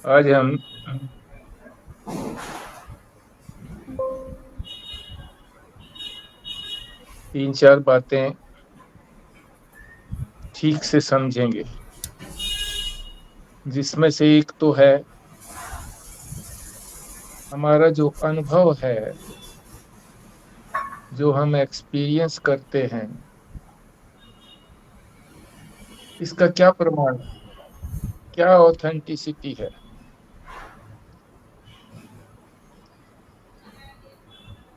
आज हम तीन चार बातें ठीक से समझेंगे, जिसमें से एक तो है हमारा जो अनुभव है, जो हम एक्सपीरियंस करते हैं, इसका क्या प्रमाण है, क्या ऑथेंटिसिटी है।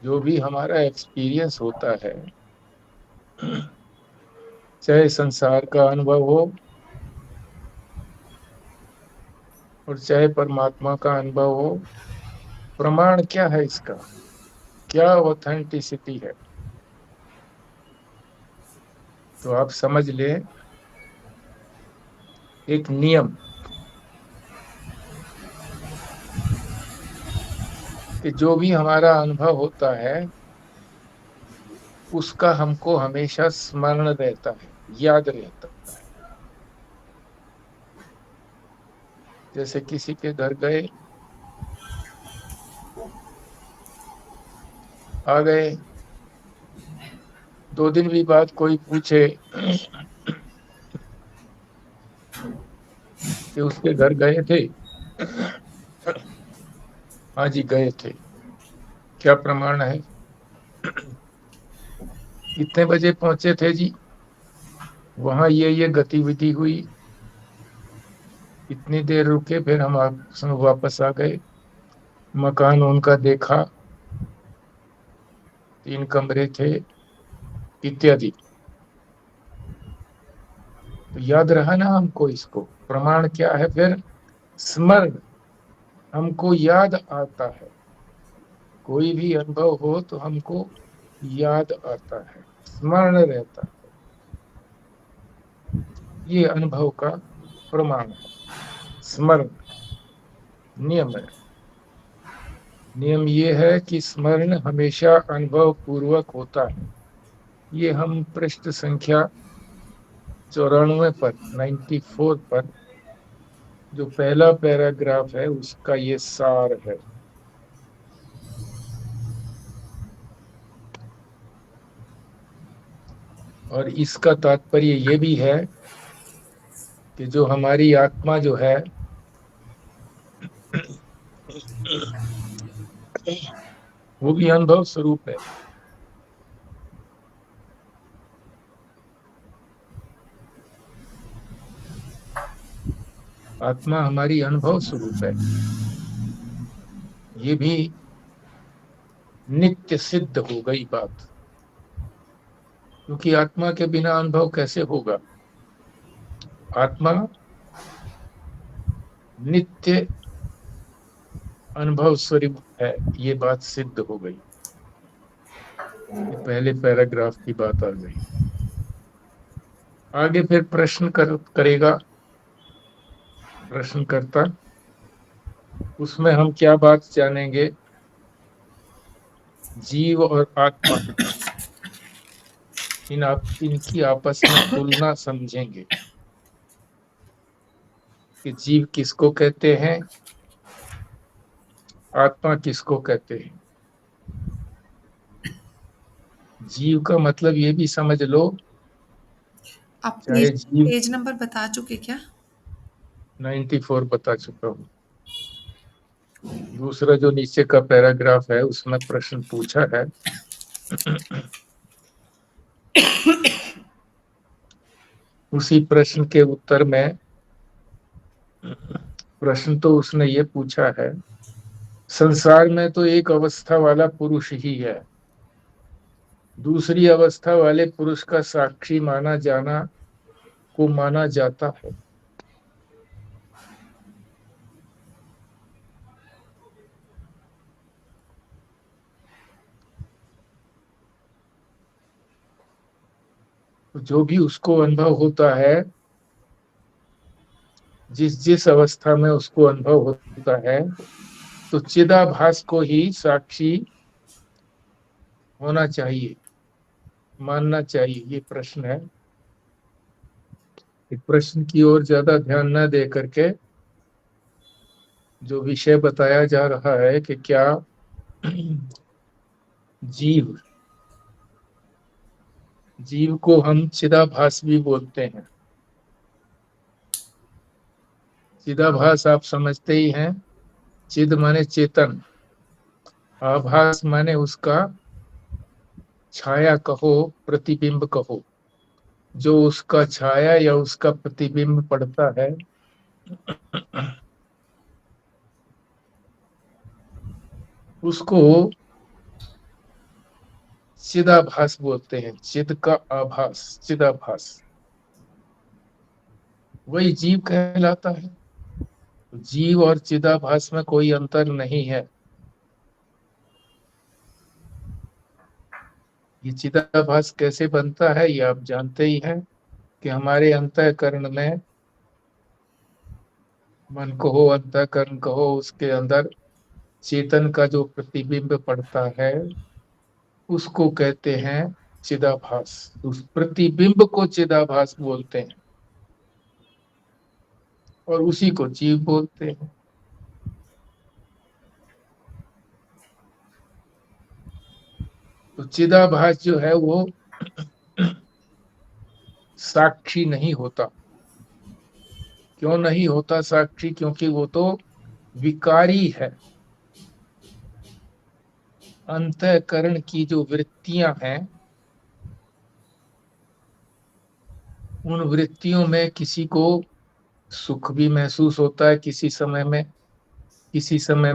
जो भी हमारा एक्सपीरियंस होता है, चाहे संसार का अनुभव हो और चाहे परमात्मा का अनुभव हो, प्रमाण क्या है इसका, क्या ऑथेंटिसिटी है। तो आप समझ लें एक नियम कि जो भी हमारा अनुभव होता है उसका हमको हमेशा स्मरण रहता है, याद रहता है। जैसे किसी के घर गए, आ गए, 2 दिन भी बाद कोई पूछे कि उसके घर गए थे, हाँ जी गए थे, क्या प्रमाण है, कितने बजे पहुंचे थे जी, वहां ये गतिविधि हुई, इतनी देर रुके, फिर हम वापस आ गए, मकान उनका देखा, 3 कमरे थे, इत्यादि। तो याद रहा ना हमको, इसको प्रमाण क्या है फिर, स्मरण, हमको याद आता है। कोई भी अनुभव हो तो हमको याद आता है, स्मरण रहता है। ये अनुभव का प्रमाण है, स्मरण। नियम है, नियम ये है कि स्मरण हमेशा अनुभव पूर्वक होता है। ये हम पृष्ठ संख्या 94 पर, 94 पर जो पहला पैराग्राफ है उसका ये सार है। और इसका तात्पर्य ये भी है कि जो हमारी आत्मा जो है वो भी अनुभव स्वरूप है। आत्मा हमारी अनुभव स्वरूप है। ये भी नित्य सिद्ध हो गई बात, क्योंकि आत्मा के बिना अनुभव कैसे होगा। आत्मा नित्य अनुभव स्वरूप है, ये बात सिद्ध हो गई। ये पहले पैराग्राफ की बात आ गई। आगे फिर प्रश्न करेगा प्रश्नकर्ता, उसमें हम क्या बात जानेंगे, जीव और आत्मा, इनकी आपस में तुलना समझेंगे कि जीव किसको कहते हैं, आत्मा किसको कहते हैं। जीव का मतलब ये भी समझ लो, आप चाहे जीव, पेज नंबर बता चुके क्या? 94 बता चुका हूँ। दूसरा जो नीचे का पैराग्राफ है उसमें प्रश्न पूछा है, उसी प्रश्न के उत्तर में, प्रश्न तो उसने ये पूछा है, संसार में तो एक अवस्था वाला पुरुष ही है, दूसरी अवस्था वाले पुरुष का साक्षी माना जाना को माना जाता है। तो जो भी उसको अनुभव होता है, जिस जिस अवस्था में उसको अनुभव होता है, तो चिदाभास को ही साक्षी होना चाहिए, मानना चाहिए। ये प्रश्न है। एक प्रश्न की ओर ज्यादा ध्यान न दे करके जो विषय बताया जा रहा है कि क्या जीव जीव को हम चिदाभास भी बोलते हैं। चिदाभास आप समझते ही हैं। चिद माने चेतन, आभास माने उसका छाया कहो, प्रतिबिंब कहो। जो उसका छाया या उसका प्रतिबिंब पड़ता है, उसको चिदाभास बोलते हैं। चिद का आभास, चिदाभास, वही जीव कहलाता है। जीव और चिदाभास में कोई अंतर नहीं है। ये चिदाभास कैसे बनता है ये आप जानते ही हैं कि हमारे अंतःकरण में, मन कहो अंतःकरण कहो, उसके अंदर चेतन का जो प्रतिबिंब पड़ता है उसको कहते हैं चिदाभास। उस प्रतिबिंब को चिदाभास बोलते हैं और उसी को जीव बोलते हैं। तो चिदाभास जो है वो साक्षी नहीं होता। क्यों नहीं होता साक्षी? क्योंकि वो तो विकारी है। अंतःकरण की जो वृत्तियां हैं, उन वृत्तियों में किसी को सुख भी महसूस होता है, किसी समय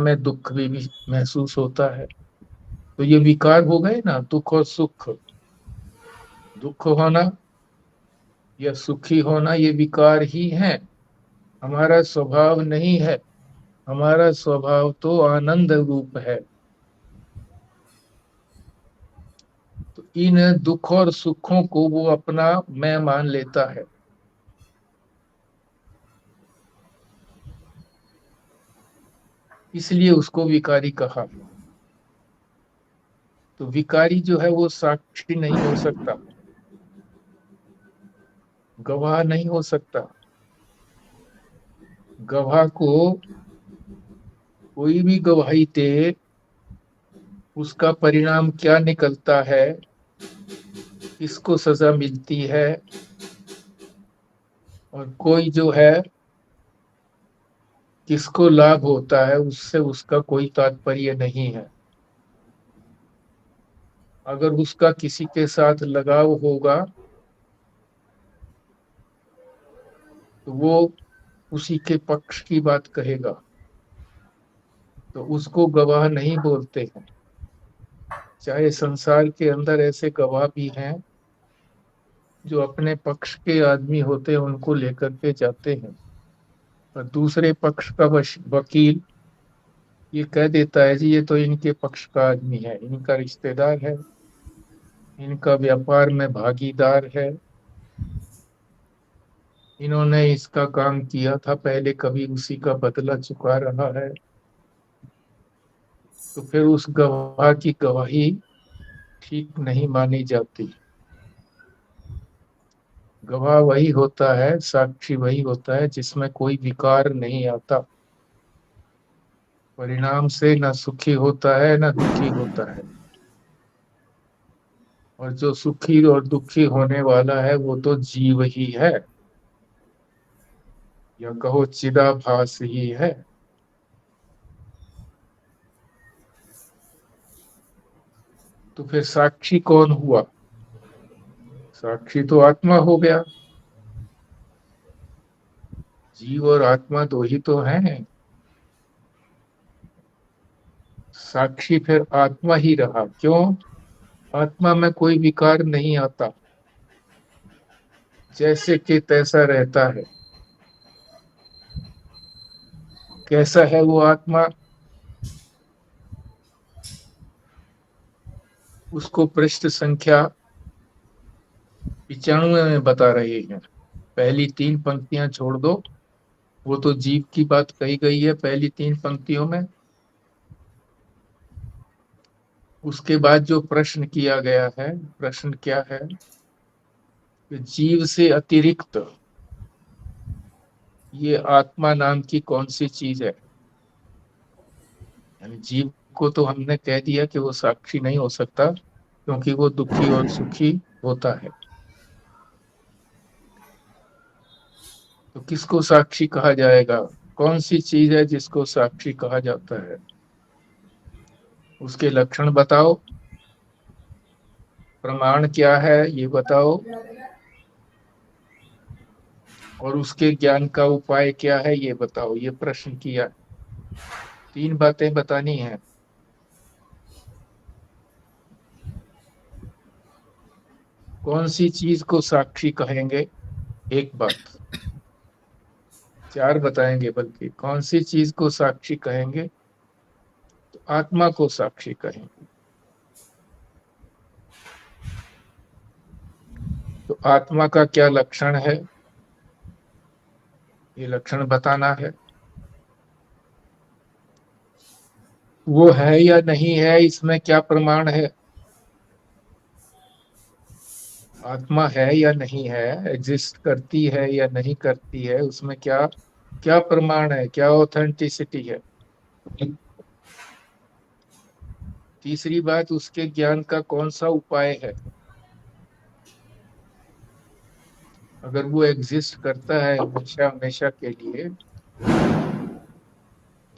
में दुख भी महसूस होता है। तो ये विकार हो गए ना, दुख और सुख। दुख होना या सुखी होना ये विकार ही है, हमारा स्वभाव नहीं है। हमारा स्वभाव तो आनंद रूप है। तो इन दुख और सुखों को वो अपना मैं मान लेता है। इसलिए उसको विकारी कहा। तो विकारी जो है वो साक्षी नहीं हो सकता, गवाह नहीं हो सकता। गवाह को कोई भी गवाही दे, उसका परिणाम क्या निकलता है, किसको सजा मिलती है, और कोई जो है किसको लाभ होता है, उससे उसका कोई तात्पर्य नहीं है। अगर उसका किसी के साथ लगाव होगा तो वो उसी के पक्ष की बात कहेगा। तो उसको गवाह नहीं बोलते हैं। चाहे संसार के अंदर ऐसे गवाह भी हैं जो अपने पक्ष के आदमी होते हैं, उनको लेकर के जाते हैं, और दूसरे पक्ष का वकील ये कह देता है जी ये तो इनके पक्ष का आदमी है, इनका रिश्तेदार है, इनका व्यापार में भागीदार है, इन्होंने इसका काम किया था पहले, कभी उसी का बदला चुका रहा है। तो फिर उस गवाह की गवाही ठीक नहीं मानी जाती। गवाह वही होता है, साक्षी वही होता है जिसमें कोई विकार नहीं आता। परिणाम से न सुखी होता है न दुखी होता है। और जो सुखी और दुखी होने वाला है वो तो जीव ही है, या कहो चिदाभास ही है। तो फिर साक्षी कौन हुआ? साक्षी तो आत्मा हो गया। जीव और आत्मा दो ही तो हैं। साक्षी फिर आत्मा ही रहा। क्यों? आत्मा में कोई विकार नहीं आता, जैसे कि तैसा रहता है। कैसा है वो आत्मा? उसको पृष्ठ संख्या 95 में बता रहे हैं। पहली 3 पंक्तियां छोड़ दो, वो तो जीव की बात कही गई है पहली 3 पंक्तियों में। उसके बाद जो प्रश्न किया गया है, प्रश्न क्या है कि जीव से अतिरिक्त ये आत्मा नाम की कौन सी चीज है? यानी जीव को तो हमने कह दिया कि वो साक्षी नहीं हो सकता, क्योंकि वो दुखी और सुखी होता है। तो किसको साक्षी कहा जाएगा? कौन सी चीज है जिसको साक्षी कहा जाता है? उसके लक्षण बताओ, प्रमाण क्या है ये बताओ, और उसके ज्ञान का उपाय क्या है ये बताओ। ये प्रश्न किया। 3 बातें बतानी है। कौन सी चीज को साक्षी कहेंगे? एक बात। 4 बताएंगे, बल्कि कौन सी चीज को साक्षी कहेंगे? तो आत्मा को साक्षी कहेंगे। तो आत्मा का क्या लक्षण है, ये लक्षण बताना है। वो है या नहीं है, इसमें क्या प्रमाण है? आत्मा है या नहीं है, एग्जिस्ट करती है या नहीं करती है, उसमें क्या क्या प्रमाण है, क्या ऑथेंटिसिटी है। तीसरी बात, उसके ज्ञान का कौन सा उपाय है। अगर वो एग्जिस्ट करता है हमेशा हमेशा के लिए,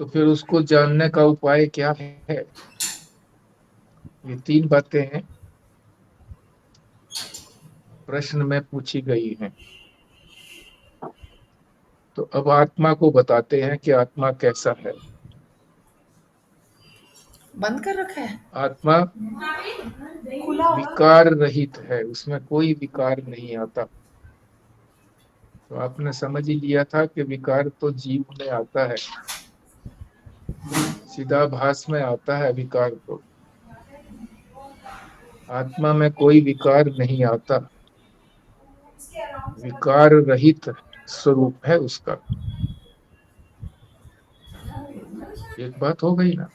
तो फिर उसको जानने का उपाय क्या है। ये 3 बातें हैं, प्रश्न में पूछी गई हैं। तो अब आत्मा को बताते हैं कि आत्मा कैसा है। बंद कर रखा है? आत्मा खुला होगा। विकार रहित है, उसमें कोई विकार नहीं आता। तो आपने समझ ही लिया था कि विकार तो जीव में आता है, चिदाभास में आता है विकार तो। आत्मा में कोई विकार नहीं आता, विकार रहित स्वरूप है उसका। एक बात हो गई ना।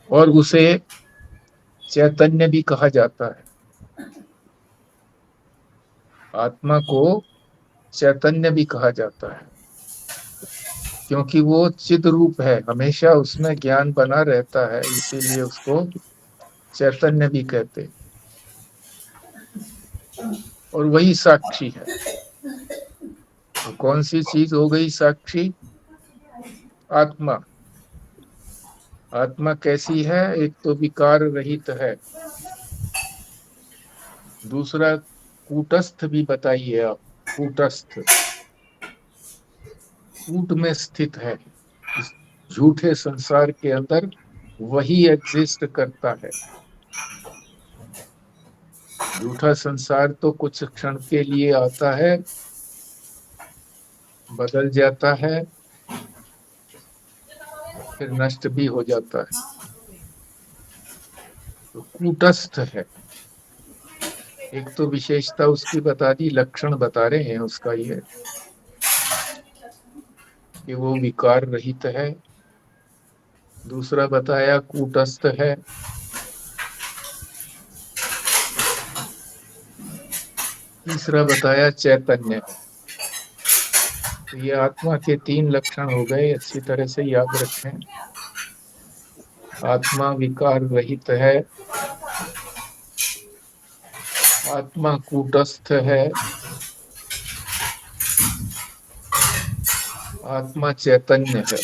और उसे चैतन्य भी कहा जाता है। आत्मा को चैतन्य भी कहा जाता है, क्योंकि वो चिद रूप है, हमेशा उसमें ज्ञान बना रहता है, इसीलिए उसको चैतन्य भी कहते हैं। और वही साक्षी है। तो कौन सी चीज हो गई साक्षी? आत्मा। आत्मा कैसी है? एक तो विकार रहित है, दूसरा कूटस्थ भी बताइए आप। कूटस्थ, कूट में स्थित है, इस झूठे संसार के अंदर वही एग्जिस्ट करता है। झूठा संसार तो कुछ क्षण के लिए आता है, बदल जाता है, फिर नष्ट भी हो जाता है। तो कूटस्थ है। एक तो विशेषता उसकी बता दी, लक्षण बता रहे हैं उसका ये कि वो विकार रहित है। दूसरा बताया कूटस्थ है। तीसरा बताया चैतन्य है। तो ये आत्मा के 3 लक्षण हो गए, अच्छी तरह से याद रखें। आत्मा विकार रहित है, आत्मा कूटस्थ है, आत्मा चैतन्य है।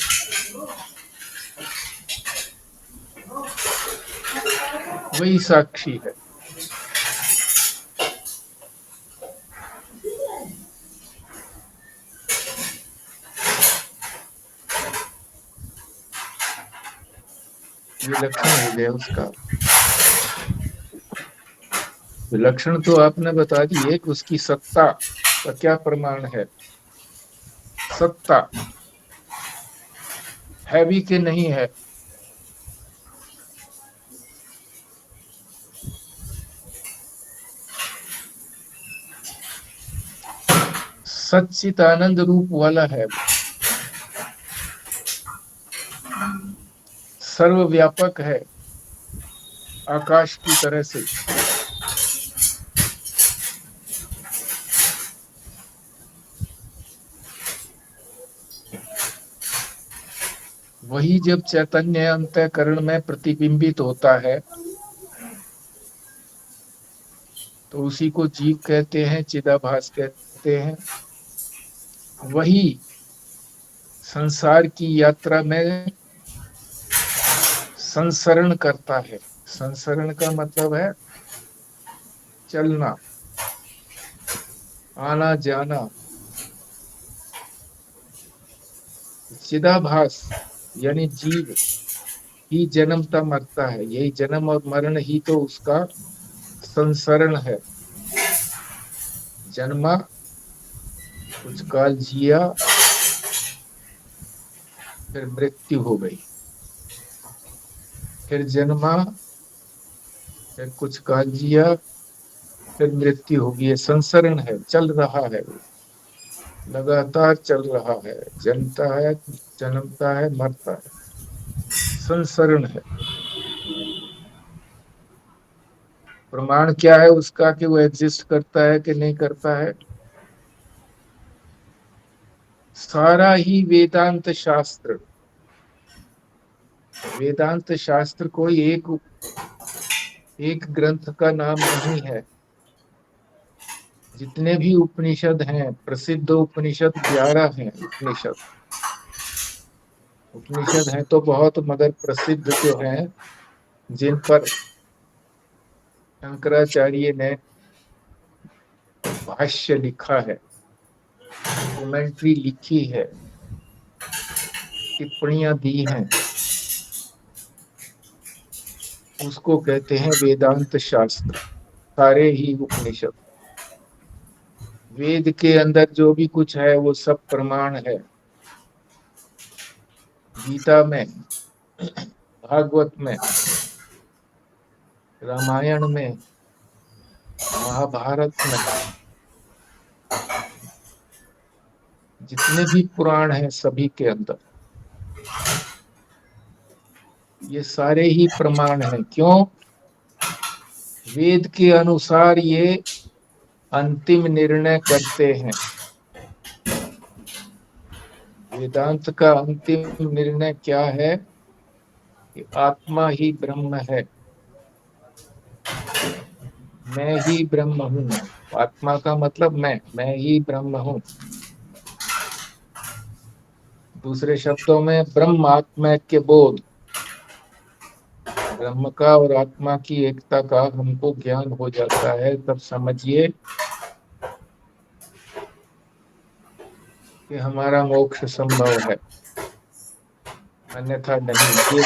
वही साक्षी है। ये लक्षण हो गया उसका। लक्षण तो आपने बता दिए कि उसकी सत्ता का क्या प्रमाण है। सत्ता है भी कि नहीं है? सच्चिदानंद रूप वाला है वो, सर्वव्यापक है, आकाश की तरह से। वही जब चैतन्य अंतःकरण में प्रतिबिंबित होता है तो उसी को जीव कहते हैं, चिदाभास कहते हैं। वही संसार की यात्रा में संसरण करता है। संसरण का मतलब है चलना, आना जाना। चिदाभास यानी जीव ही जन्मता मरता है, यही जन्म और मरण ही तो उसका संसरण है। जन्मा, कुछ काल जिया, फिर मृत्यु हो गई, फिर जन्मा, फिर कुछ काल जिया, फिर मृत्यु होगी। ये संसरण है, चल रहा है, वो लगातार चल रहा है, जन्मता है, जन्मता है, मरता है, संसरण है। प्रमाण क्या है उसका कि वो एग्जिस्ट करता है कि नहीं करता है? सारा ही वेदांत शास्त्र, वेदांत शास्त्र कोई एक ग्रंथ का नाम नहीं है। जितने भी उपनिषद हैं, प्रसिद्ध उपनिषद 11 हैं। उपनिषद हैं तो बहुत, मगर प्रसिद्ध जो हैं, जिन पर शंकराचार्य ने भाष्य लिखा है, कमेंट्री लिखी है, टिप्पणियां दी हैं, उसको कहते हैं वेदांत शास्त्र। सारे ही उपनिषद, वेद के अंदर जो भी कुछ है वो सब प्रमाण है। गीता में, भागवत में, रामायण में, महाभारत में, जितने भी पुराण हैं सभी के अंदर ये सारे ही प्रमाण हैं। क्यों? वेद के अनुसार ये अंतिम निर्णय करते हैं। वेदांत का अंतिम निर्णय क्या है कि आत्मा ही ब्रह्म है, मैं ही ब्रह्म हूँ। आत्मा का मतलब मैं ही ब्रह्म हूँ। दूसरे शब्दों में ब्रह्म आत्मैक्य बोध, ब्रह्म का और आत्मा की एकता का हमको ज्ञान हो जाता है, तब समझिए कि हमारा मोक्ष संभव है, अन्यथा नहीं। ये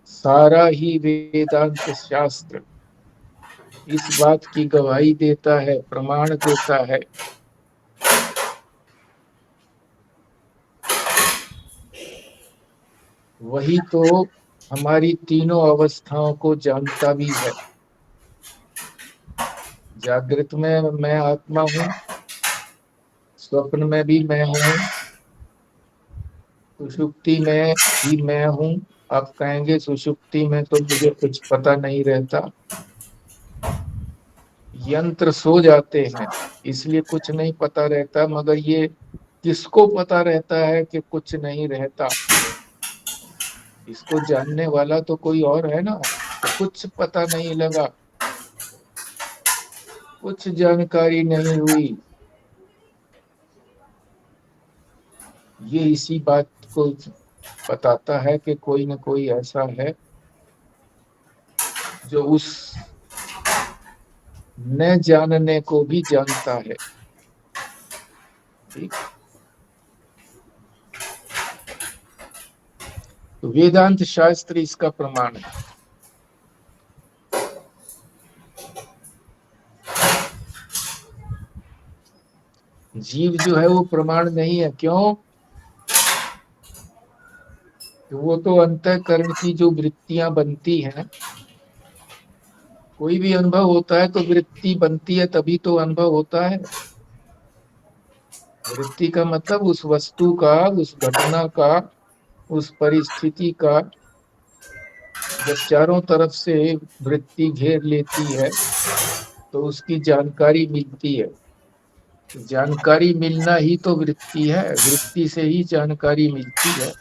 सारा ही वेदांत शास्त्र इस बात की गवाही देता है, प्रमाण देता है। वही तो हमारी तीनों अवस्थाओं को जानता भी है। जागृत में मैं आत्मा हूँ, स्वप्न में भी मैं हूँ, सुषुप्ति में भी मैं हूँ। आप कहेंगे सुषुप्ति में तो मुझे कुछ पता नहीं रहता। यंत्र सो जाते हैं इसलिए कुछ नहीं पता रहता, मगर ये किसको पता रहता है कि कुछ नहीं रहता? इसको जानने वाला तो कोई और है ना। तो कुछ पता नहीं लगा, कुछ जानकारी नहीं हुई, ये इसी बात को बताता है कि कोई न कोई ऐसा है जो उस न जानने को भी जानता है। ठीक, तो वेदांत शास्त्र इसका प्रमाण है। जीव जो है वो प्रमाण नहीं है। क्यों? तो वो तो अंतःकरण की जो वृत्तियां बनती हैं, कोई भी अनुभव होता है तो वृत्ति बनती है, तभी तो अनुभव होता है। वृत्ति का मतलब उस वस्तु का, उस घटना का, उस परिस्थिति का जब चारों तरफ से वृत्ति घेर लेती है तो उसकी जानकारी मिलती है। जानकारी मिलना ही तो वृत्ति है, वृत्ति से ही जानकारी मिलती है।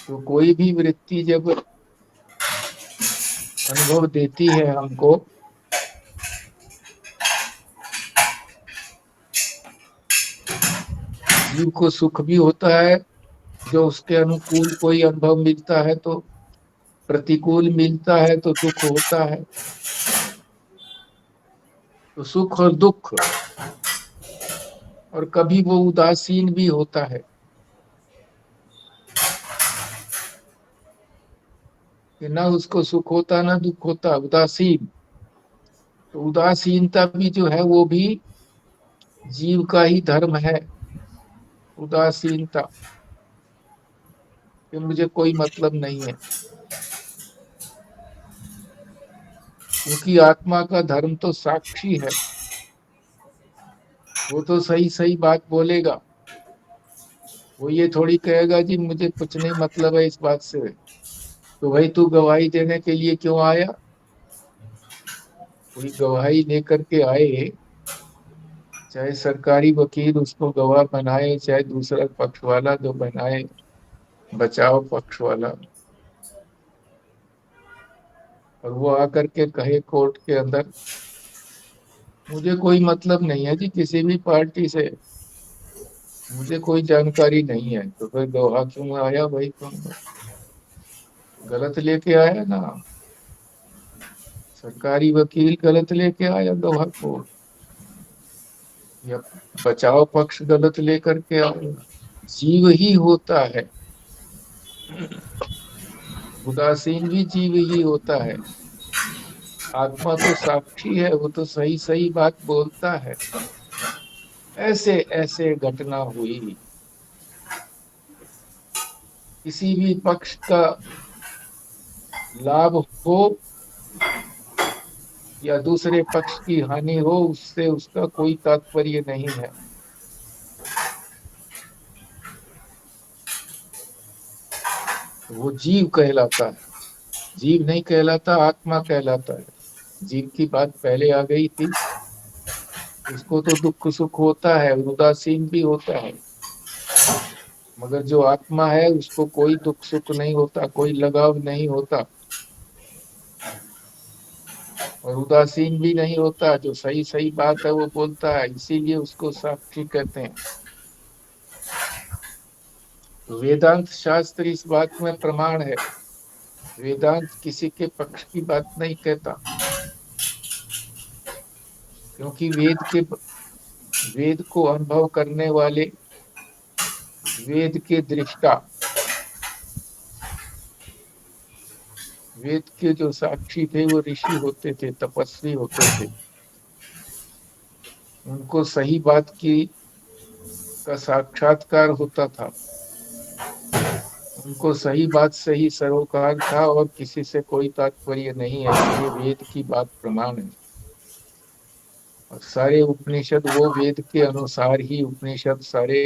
तो कोई भी वृत्ति जब अनुभव देती है हमको, जीव को सुख भी होता है, जो उसके अनुकूल कोई अनुभव मिलता है तो, प्रतिकूल मिलता है तो दुख होता है। तो सुख और दुख, और कभी वो उदासीन भी होता है कि ना उसको सुख होता ना दुख होता, उदासीन। तो उदासीनता भी जो है वो भी जीव का ही धर्म है, उदासीनता, कि मुझे कोई मतलब नहीं है। क्योंकि आत्मा का धर्म तो साक्षी है, वो तो सही सही बात बोलेगा। वो ये थोड़ी कहेगा जी मुझे कुछ नहीं मतलब है इस बात से, तो भाई तू गवाही देने के लिए क्यों आया? कोई गवाही लेकर के आए, चाहे सरकारी वकील उसको गवाह बनाए, चाहे दूसरा पक्ष वाला जो बनाए, बचाव पक्ष वाला, और वो आकर के कहे कोर्ट के अंदर मुझे कोई मतलब नहीं है जी किसी भी पार्टी से, मुझे कोई जानकारी नहीं है, तो फिर गवाह क्यों आया भाई? तुम गलत लेके आया ना, सरकारी वकील गलत लेके आया गवाह को, या बचाव पक्ष गलत लेकर के आया। जीव ही होता है, उदासीन भी जीव ही होता है। आत्मा तो साक्षी है, वो तो सही सही बात बोलता है। ऐसे ऐसे घटना हुई, किसी भी पक्ष का लाभ हो या दूसरे पक्ष की हानि हो, उससे उसका कोई तात्पर्य नहीं है। वो जीव कहलाता है, जीव नहीं कहलाता, आत्मा कहलाता है। जीव की बात पहले आ गई थी, उसको तो दुख सुख होता है, उदासीन भी होता है, मगर जो आत्मा है उसको कोई दुख सुख नहीं होता, कोई लगाव नहीं होता, और उदासीन भी नहीं होता। जो सही सही बात है वो बोलता है, इसीलिए उसको साक्षी कहते हैं। वेदांत शास्त्र इस बात में प्रमाण है। वेदांत किसी के पक्ष की बात नहीं कहता, क्योंकि वेद को अनुभव करने वाले, वेद के दृष्टा, वेद के जो साक्षी थे वो ऋषि होते थे, तपस्वी होते थे। उनको सही बात की का साक्षात्कार होता था, उनको सही बात से ही सरोकार था, और किसी से कोई तात्पर्य नहीं है, इसलिए वेद की बात प्रमाण है। और सारे उपनिषद वो वेद के अनुसार ही उपनिषद सारे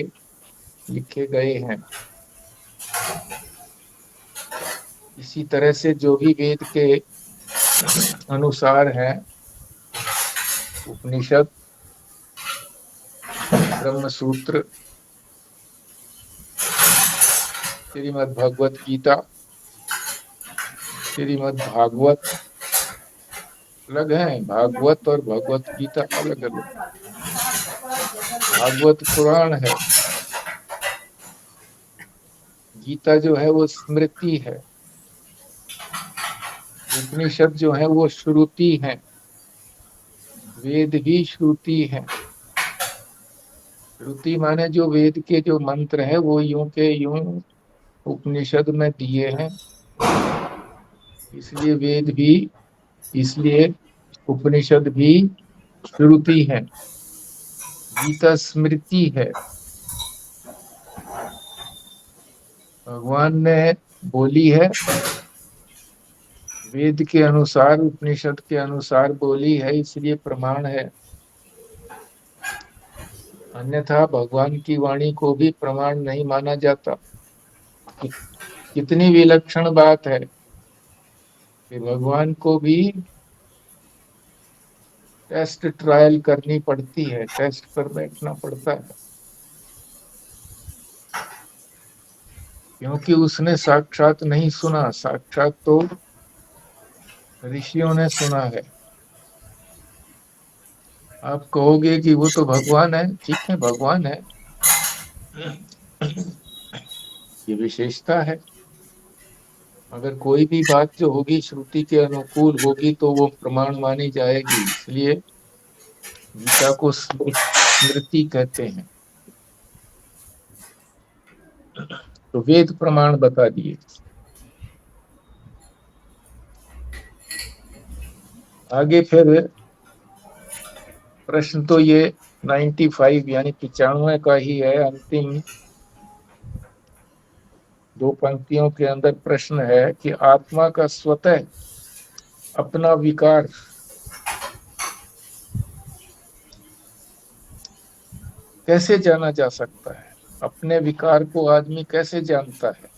लिखे गए हैं। इसी तरह से जो भी वेद के अनुसार है, उपनिषद, ब्रह्म सूत्र, श्रीमद् भगवत गीता, श्रीमद् भागवत, अलग है, भागवत और भगवत गीता अलग अलग। भागवत पुराण है, गीता जो है वो स्मृति है, उपनिषद जो है वो श्रुति है, वेद भी श्रुति है। श्रुति माने जो वेद के जो मंत्र है वो यूं के यूं उपनिषद में दिए हैं, इसलिए वेद भी, इसलिए उपनिषद भी श्रुति है। गीता स्मृति है, भगवान ने बोली है, वेद के अनुसार, उपनिषद के अनुसार बोली है, इसलिए प्रमाण है। अन्यथा भगवान की वाणी को भी प्रमाण नहीं माना जाता। कितनी विलक्षण बात है कि भगवान को भी टेस्ट ट्रायल करनी पड़ती है, टेस्ट पर बैठना पड़ता है। क्योंकि उसने साक्षात नहीं सुना, साक्षात तो ऋषियों ने सुना है। आप कहोगे कि वो तो भगवान है, ठीक है भगवान है, ये विशेषता है। अगर कोई भी बात जो होगी श्रुति के अनुकूल होगी तो वो प्रमाण मानी जाएगी, इसलिए गीता को स्मृति कहते हैं। तो वेद प्रमाण बता दिए। आगे फिर प्रश्न तो ये 95 यानी 95 का ही है। अंतिम दो पंक्तियों के अंदर प्रश्न है कि आत्मा का स्वतः अपना विकार कैसे जाना जा सकता है? अपने विकार को आदमी कैसे जानता है?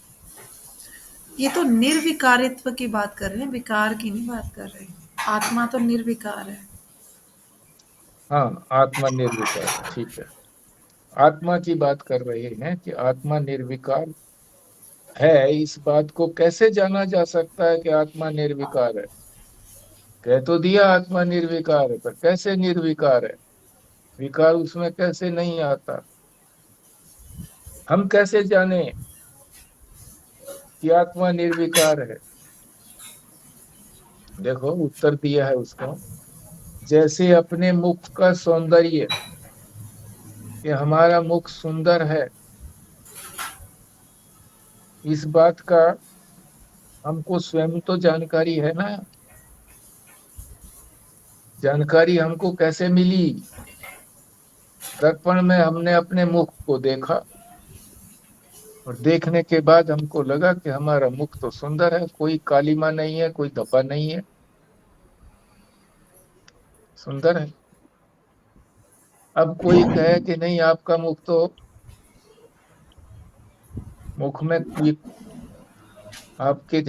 ये तो निर्विकारित्व की बात कर रहे हैं, विकार की नहीं बात कर रहे। आत्मा तो निर्विकार है। हाँ, आत्मा निर्विकार है, ठीक है। आत्मा की बात कर रहे हैं कि आत्मा निर्विकार है। इस बात को कैसे जाना जा सकता है कि आत्मा निर्विकार है? कह तो दिया आत्मा निर्विकार है, पर कैसे निर्विकार है? विकार उसमें कैसे नहीं आता? हम कैसे जाने कि आत्मा निर्विकार है? देखो उत्तर दिया है उसका, जैसे अपने मुख का सौंदर्य, कि हमारा मुख सुंदर है, इस बात का हमको स्वयं तो जानकारी है ना। जानकारी हमको कैसे मिली? दर्पण में हमने अपने मुख को देखा और देखने के बाद हमको लगा कि हमारा मुख तो सुंदर है, कोई कालिमा नहीं है, कोई धब्बा नहीं है, सुंदर है। अब कोई कहे कि नहीं आपका मुख तो, मुख में ये आपके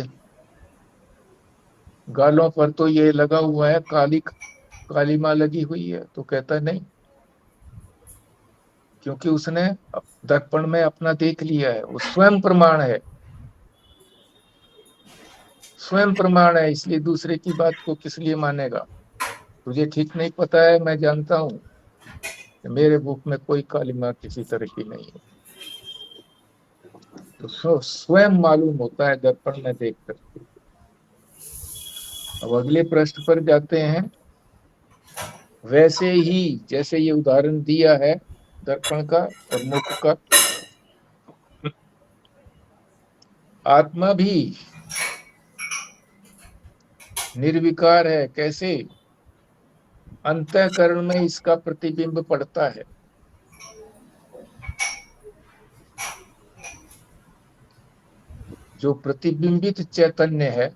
गालों पर तो ये लगा हुआ है, कालीमा लगी हुई है, तो कहता नहीं, क्योंकि उसने दर्पण में अपना देख लिया है, वो स्वयं प्रमाण है, स्वयं प्रमाण है। इसलिए दूसरे की बात को किस लिए मानेगा? तुझे ठीक नहीं पता है, मैं जानता हूं कि मेरे मुख में कोई कालिमा किसी तरह की नहीं है। तो स्वयं मालूम होता है दर्पण में देख कर। अब अगले प्रश्न पर जाते हैं। वैसे ही जैसे ये उदाहरण दिया है दर्पण का और मुख का, आत्मा भी निर्विकार है। कैसे? अंतःकरण में इसका प्रतिबिंब पड़ता है। जो प्रतिबिंबित चैतन्य है,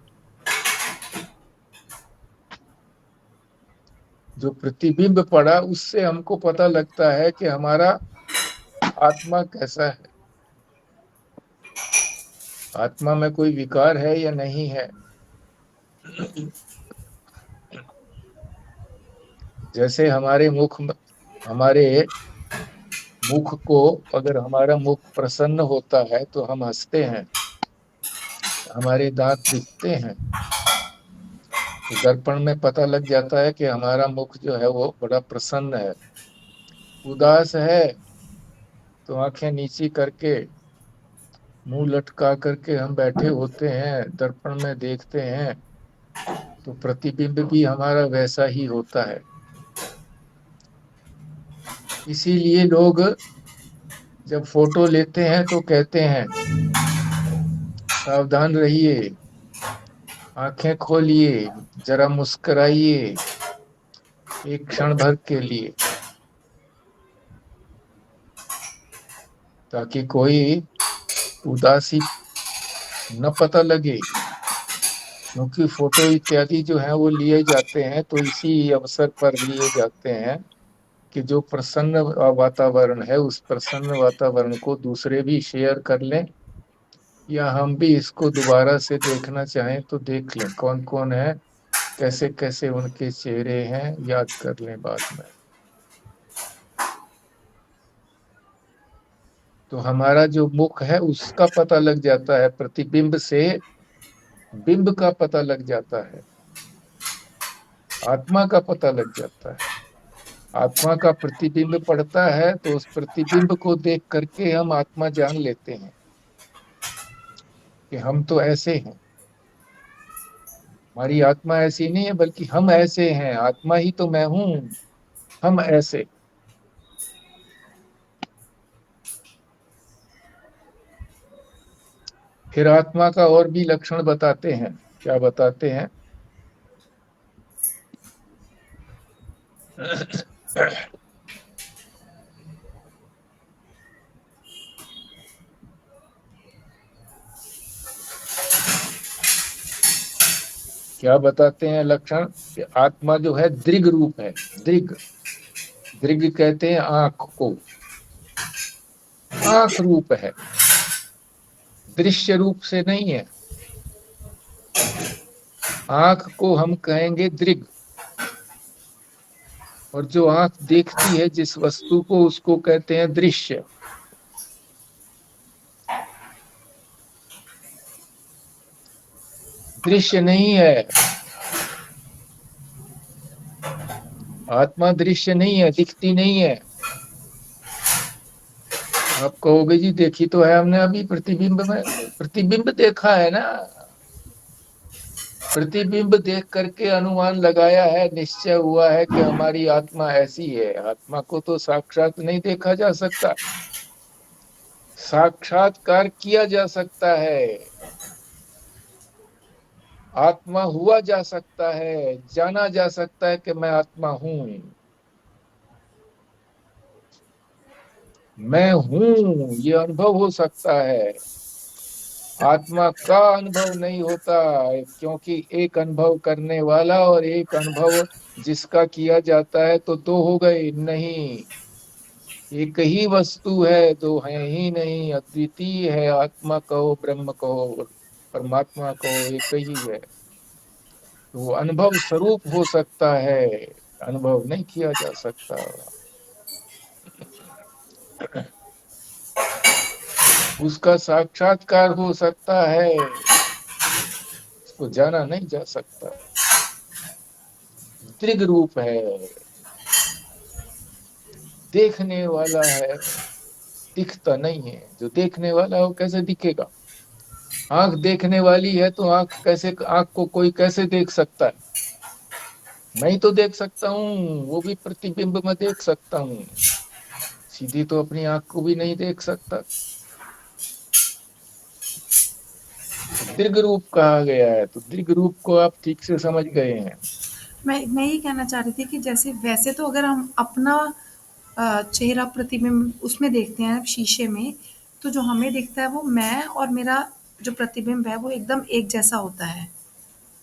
जो प्रतिबिंब पड़ा, उससे हमको पता लगता है कि हमारा आत्मा कैसा है, आत्मा में कोई विकार है या नहीं है। जैसे हमारे मुख को, अगर हमारा मुख प्रसन्न होता है तो हम हंसते हैं, हमारे दांत दिखते हैं, तो दर्पण में पता लग जाता है कि हमारा मुख जो है वो बड़ा प्रसन्न है। उदास है तो आंखें नीची करके, मुंह लटका करके हम बैठे होते हैं, दर्पण में देखते हैं, तो प्रतिबिंब भी हमारा वैसा ही होता है। इसीलिए लोग जब फोटो लेते हैं तो कहते हैं सावधान रहिए, आंखें खोलिए, जरा मुस्कुराइए एक क्षण भर के लिए, ताकि कोई उदासी न पता लगे। क्योंकि फोटो इत्यादि जो है वो लिए जाते हैं तो इसी अवसर पर लिए जाते हैं कि जो प्रसन्न वातावरण है, उस प्रसन्न वातावरण को दूसरे भी शेयर कर लें, या हम भी इसको दोबारा से देखना चाहें तो देख लें, कौन कौन है, कैसे कैसे उनके चेहरे हैं, याद कर लें बाद में। तो हमारा जो मुख है उसका पता लग जाता है, प्रतिबिंब से बिंब का पता लग जाता है, आत्मा का पता लग जाता है। आत्मा का प्रतिबिंब पड़ता है तो उस प्रतिबिंब को देख करके हम आत्मा जान लेते हैं कि हम तो ऐसे हैं। हमारी आत्मा ऐसी नहीं है बल्कि हम ऐसे हैं, आत्मा ही तो मैं हूं, हम ऐसे। फिर आत्मा का और भी लक्षण बताते हैं। क्या बताते हैं? क्या बताते हैं लक्षण? कि आत्मा जो है दृग रूप है। दृग, दृग कहते हैं आंख को, आंख रूप है, दृश्य रूप से नहीं है। आंख को हम कहेंगे दृग, और जो आंख देखती है जिस वस्तु को उसको कहते हैं दृश्य। दृश्य नहीं है, आत्मा दृश्य नहीं है, दिखती नहीं है। आप कहोगे जी देखी तो है हमने अभी प्रतिबिंब में, प्रतिबिंब देखा है ना, प्रतिबिंब देख करके अनुमान लगाया है, निश्चय हुआ है कि हमारी आत्मा ऐसी है। आत्मा को तो साक्षात नहीं देखा जा सकता, साक्षात्कार किया जा सकता है, आत्मा हुआ जा सकता है, जाना जा सकता है कि मैं आत्मा हूं, मैं हूं, ये अनुभव हो सकता है। आत्मा का अनुभव नहीं होता, क्योंकि एक अनुभव करने वाला और एक अनुभव जिसका किया जाता है तो दो हो गए नहीं। एक ही वस्तु है, दो है ही नहीं, अद्वितीय है। आत्मा कहो, ब्रह्म कहो, परमात्मा कहो, एक ही है। तो अनुभव स्वरूप हो सकता है, अनुभव नहीं किया जा सकता। उसका साक्षात्कार हो सकता है, उसको जाना नहीं जा सकता। दृग रूप है, देखने वाला है, दिखता नहीं है। जो देखने वाला है वो कैसे दिखेगा? आंख देखने वाली है तो आंख कैसे, आंख को कोई कैसे देख सकता है? मैं ही तो देख सकता हूँ, वो भी प्रतिबिंब में देख सकता हूँ, सीधी तो अपनी आंख को भी नहीं देख सकता। दीर्घ रूप कहा गया है, तो दीर्घ रूप को आप ठीक से समझ गए हैं। मैं ये कहना चाह रही थी कि जैसे वैसे तो अगर हम अपना चेहरा प्रतिबिंब उसमें देखते हैं शीशे में, तो जो हमें दिखता है वो मैं और मेरा जो प्रतिबिंब है वो एकदम एक जैसा होता है।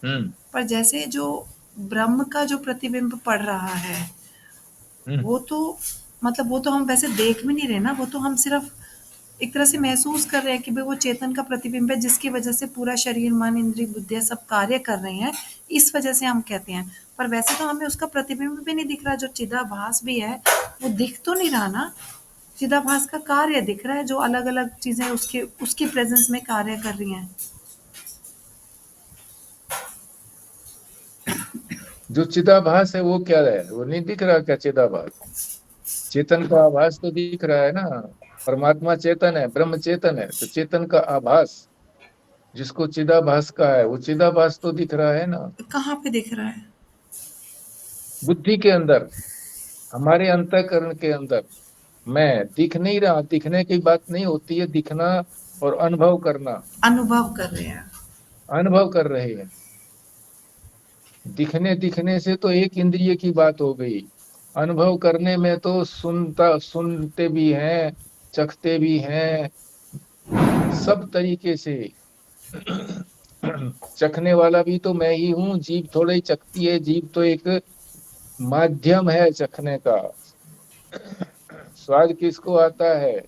हम्म पर जैसे जो ब्रह्म का जो प्रतिबिंब पड़ रहा है, हम्म वो तो मतलब वो तो हम वैसे देख भी नहीं रहे ना, वो तो हम सिर्फ एक तरह से महसूस कर रहे हैं कि भाई वो चेतन का प्रतिबिंब है जिसकी वजह से पूरा शरीर, मन, इंद्रिय, बुद्धि सब कार्य कर रहे हैं, इस वजह से हम कहते हैं। पर वैसे तो हमें उसका प्रतिबिंब भी नहीं दिख रहा, जो चिदाभास भी है वो दिख तो नहीं रहा ना। चिदाभास का कार्य दिख रहा है, जो अलग अलग चीजें उसके उसकी प्रेजेंस में कार्य कर रही हैं। जो चिदाभास है वो क्या है? वो नहीं दिख रहा क्या चिदाभास? चेतन का आभास तो दिख रहा है ना। परमात्मा चेतन है, ब्रह्म चेतन है, तो चेतन का आभास जिसको चिदाभास का है, वो चिदाभास तो दिख रहा है ना। कहाँ पे दिख रहा है? बुद्धि के अंदर, हमारे अंतःकरण के अंदर। मैं दिख नहीं रहा, दिखने की बात नहीं होती है, दिखना और अनुभव करना। अनुभव कर रहे हैं। अनुभव कर रहे हैं, दिखने दिखने से तो एक इंद्रिय की बात हो गई। अनुभव करने में तो सुनते भी हैं, चखते भी हैं, सब तरीके से। चखने वाला भी तो मैं ही हूँ, जीभ थोड़ा ही चखती है, जीभ तो एक माध्यम है चखने का। स्वाद किसको आता है?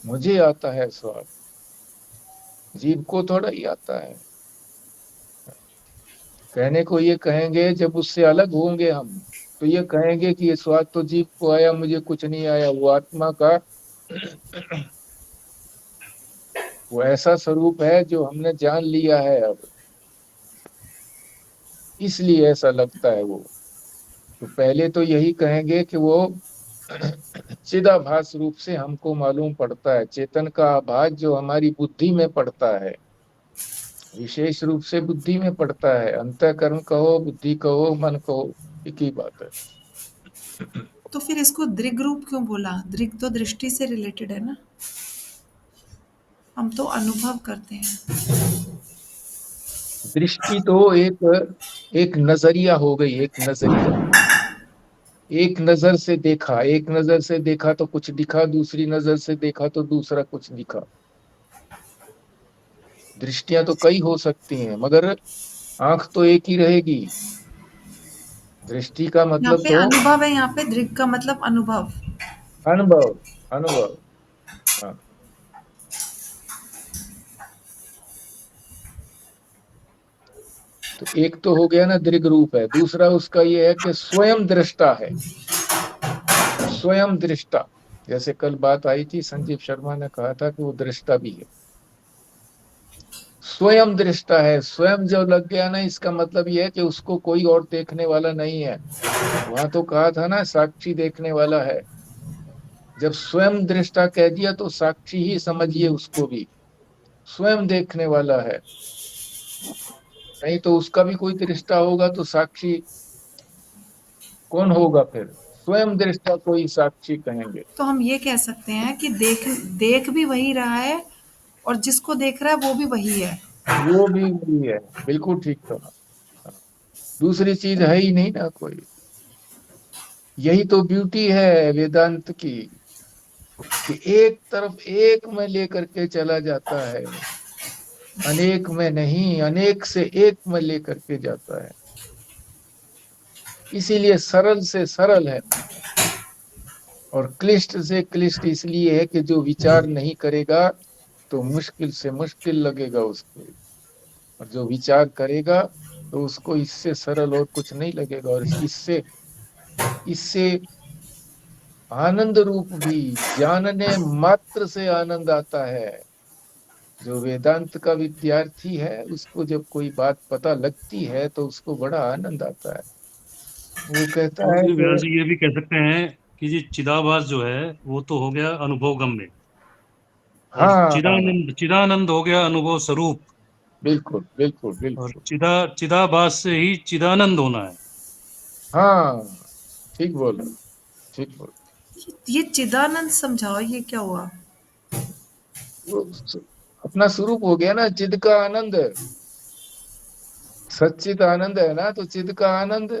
मुझे आता है स्वाद, जीभ को थोड़ा ही आता है। कहने को ये कहेंगे, जब उससे अलग होंगे हम तो ये कहेंगे कि ये स्वाद तो जीभ को आया, मुझे कुछ नहीं आया। वो आत्मा का वो ऐसा स्वरूप है जो हमने जान लिया है अब, इसलिए ऐसा लगता है वो। तो पहले तो यही कहेंगे कि वो चिदाभास रूप से हमको मालूम पड़ता है, चेतन का आभास जो हमारी बुद्धि में पड़ता है, विशेष रूप से बुद्धि में पड़ता है। अंतःकरण कहो, बुद्धि कहो, मन कहो, एक ही बात है। तो फिर इसको दृग रूप क्यों बोला? दृग तो दृष्टि से रिलेटेड है ना, हम तो अनुभव करते हैं। दृष्टि तो एक एक नजरिया हो गई, एक नजरिया। एक नजर से देखा, एक नजर से देखा तो कुछ दिखा, दूसरी नजर से देखा तो दूसरा कुछ दिखा। दृष्टियां तो कई हो सकती हैं, मगर आंख तो एक ही रहेगी। दृष्टि का यहाँ मतलब पे तो अनुभव है, यहाँ पे दृग का मतलब अनुभव। अनुभव, अनुभव। हाँ। तो एक तो हो गया ना दृग रूप है, दूसरा उसका ये है कि स्वयं दृष्टा है, स्वयं दृष्टा। जैसे कल बात आई थी, संजीव शर्मा ने कहा था कि वो दृष्टा भी है, स्वयं दृष्टा है। स्वयं जो लग गया ना, इसका मतलब ये है कि उसको कोई और देखने वाला नहीं है। वहां तो कहा था ना साक्षी देखने वाला है, जब स्वयं दृष्टा कह दिया तो साक्षी ही समझिए उसको भी, स्वयं देखने वाला है। नहीं तो उसका भी कोई दृष्टा होगा तो साक्षी कौन होगा फिर? स्वयं दृष्टा को ही साक्षी कहेंगे। तो हम ये कह सकते हैं कि देख देख भी वही रहा है और जिसको देख रहा है वो भी वही है। वो भी वही है, बिल्कुल ठीक कहा। दूसरी चीज है ही नहीं ना कोई। यही तो ब्यूटी है वेदांत की, कि एक तरफ एक में लेकर के चला जाता है, अनेक में नहीं, अनेक से एक में लेकर के जाता है। इसीलिए सरल से सरल है, और क्लिष्ट से क्लिष्ट इसलिए है कि जो विचार नहीं करेगा तो मुश्किल से मुश्किल लगेगा उसको, और जो विचार करेगा तो उसको इससे सरल और कुछ नहीं लगेगा। और इससे इससे आनंद रूप भी, जानने मात्र से आनंद आता है। जो वेदांत का विद्यार्थी है उसको जब कोई बात पता लगती है तो उसको बड़ा आनंद आता है। वो कहता और है ये व्यास कि जी ये भी कह सकते हैं कि जी चिदाभास जो है वो तो हो गया अनुभव गम्य, और हाँ, चिदानंद हो गया अनुभव स्वरूप, बिल्कुल बिल्कुल और बिल्कुल। चिदाभास से ही चिदानंद होना है। हाँ, ठीक बोला, ठीक बोला। ये चिदानंद समझाओ, ये क्या हुआ? वो अपना स्वरूप हो गया ना, चिद का आनंद। सच्चिद आनंद है ना, तो चिद का आनंद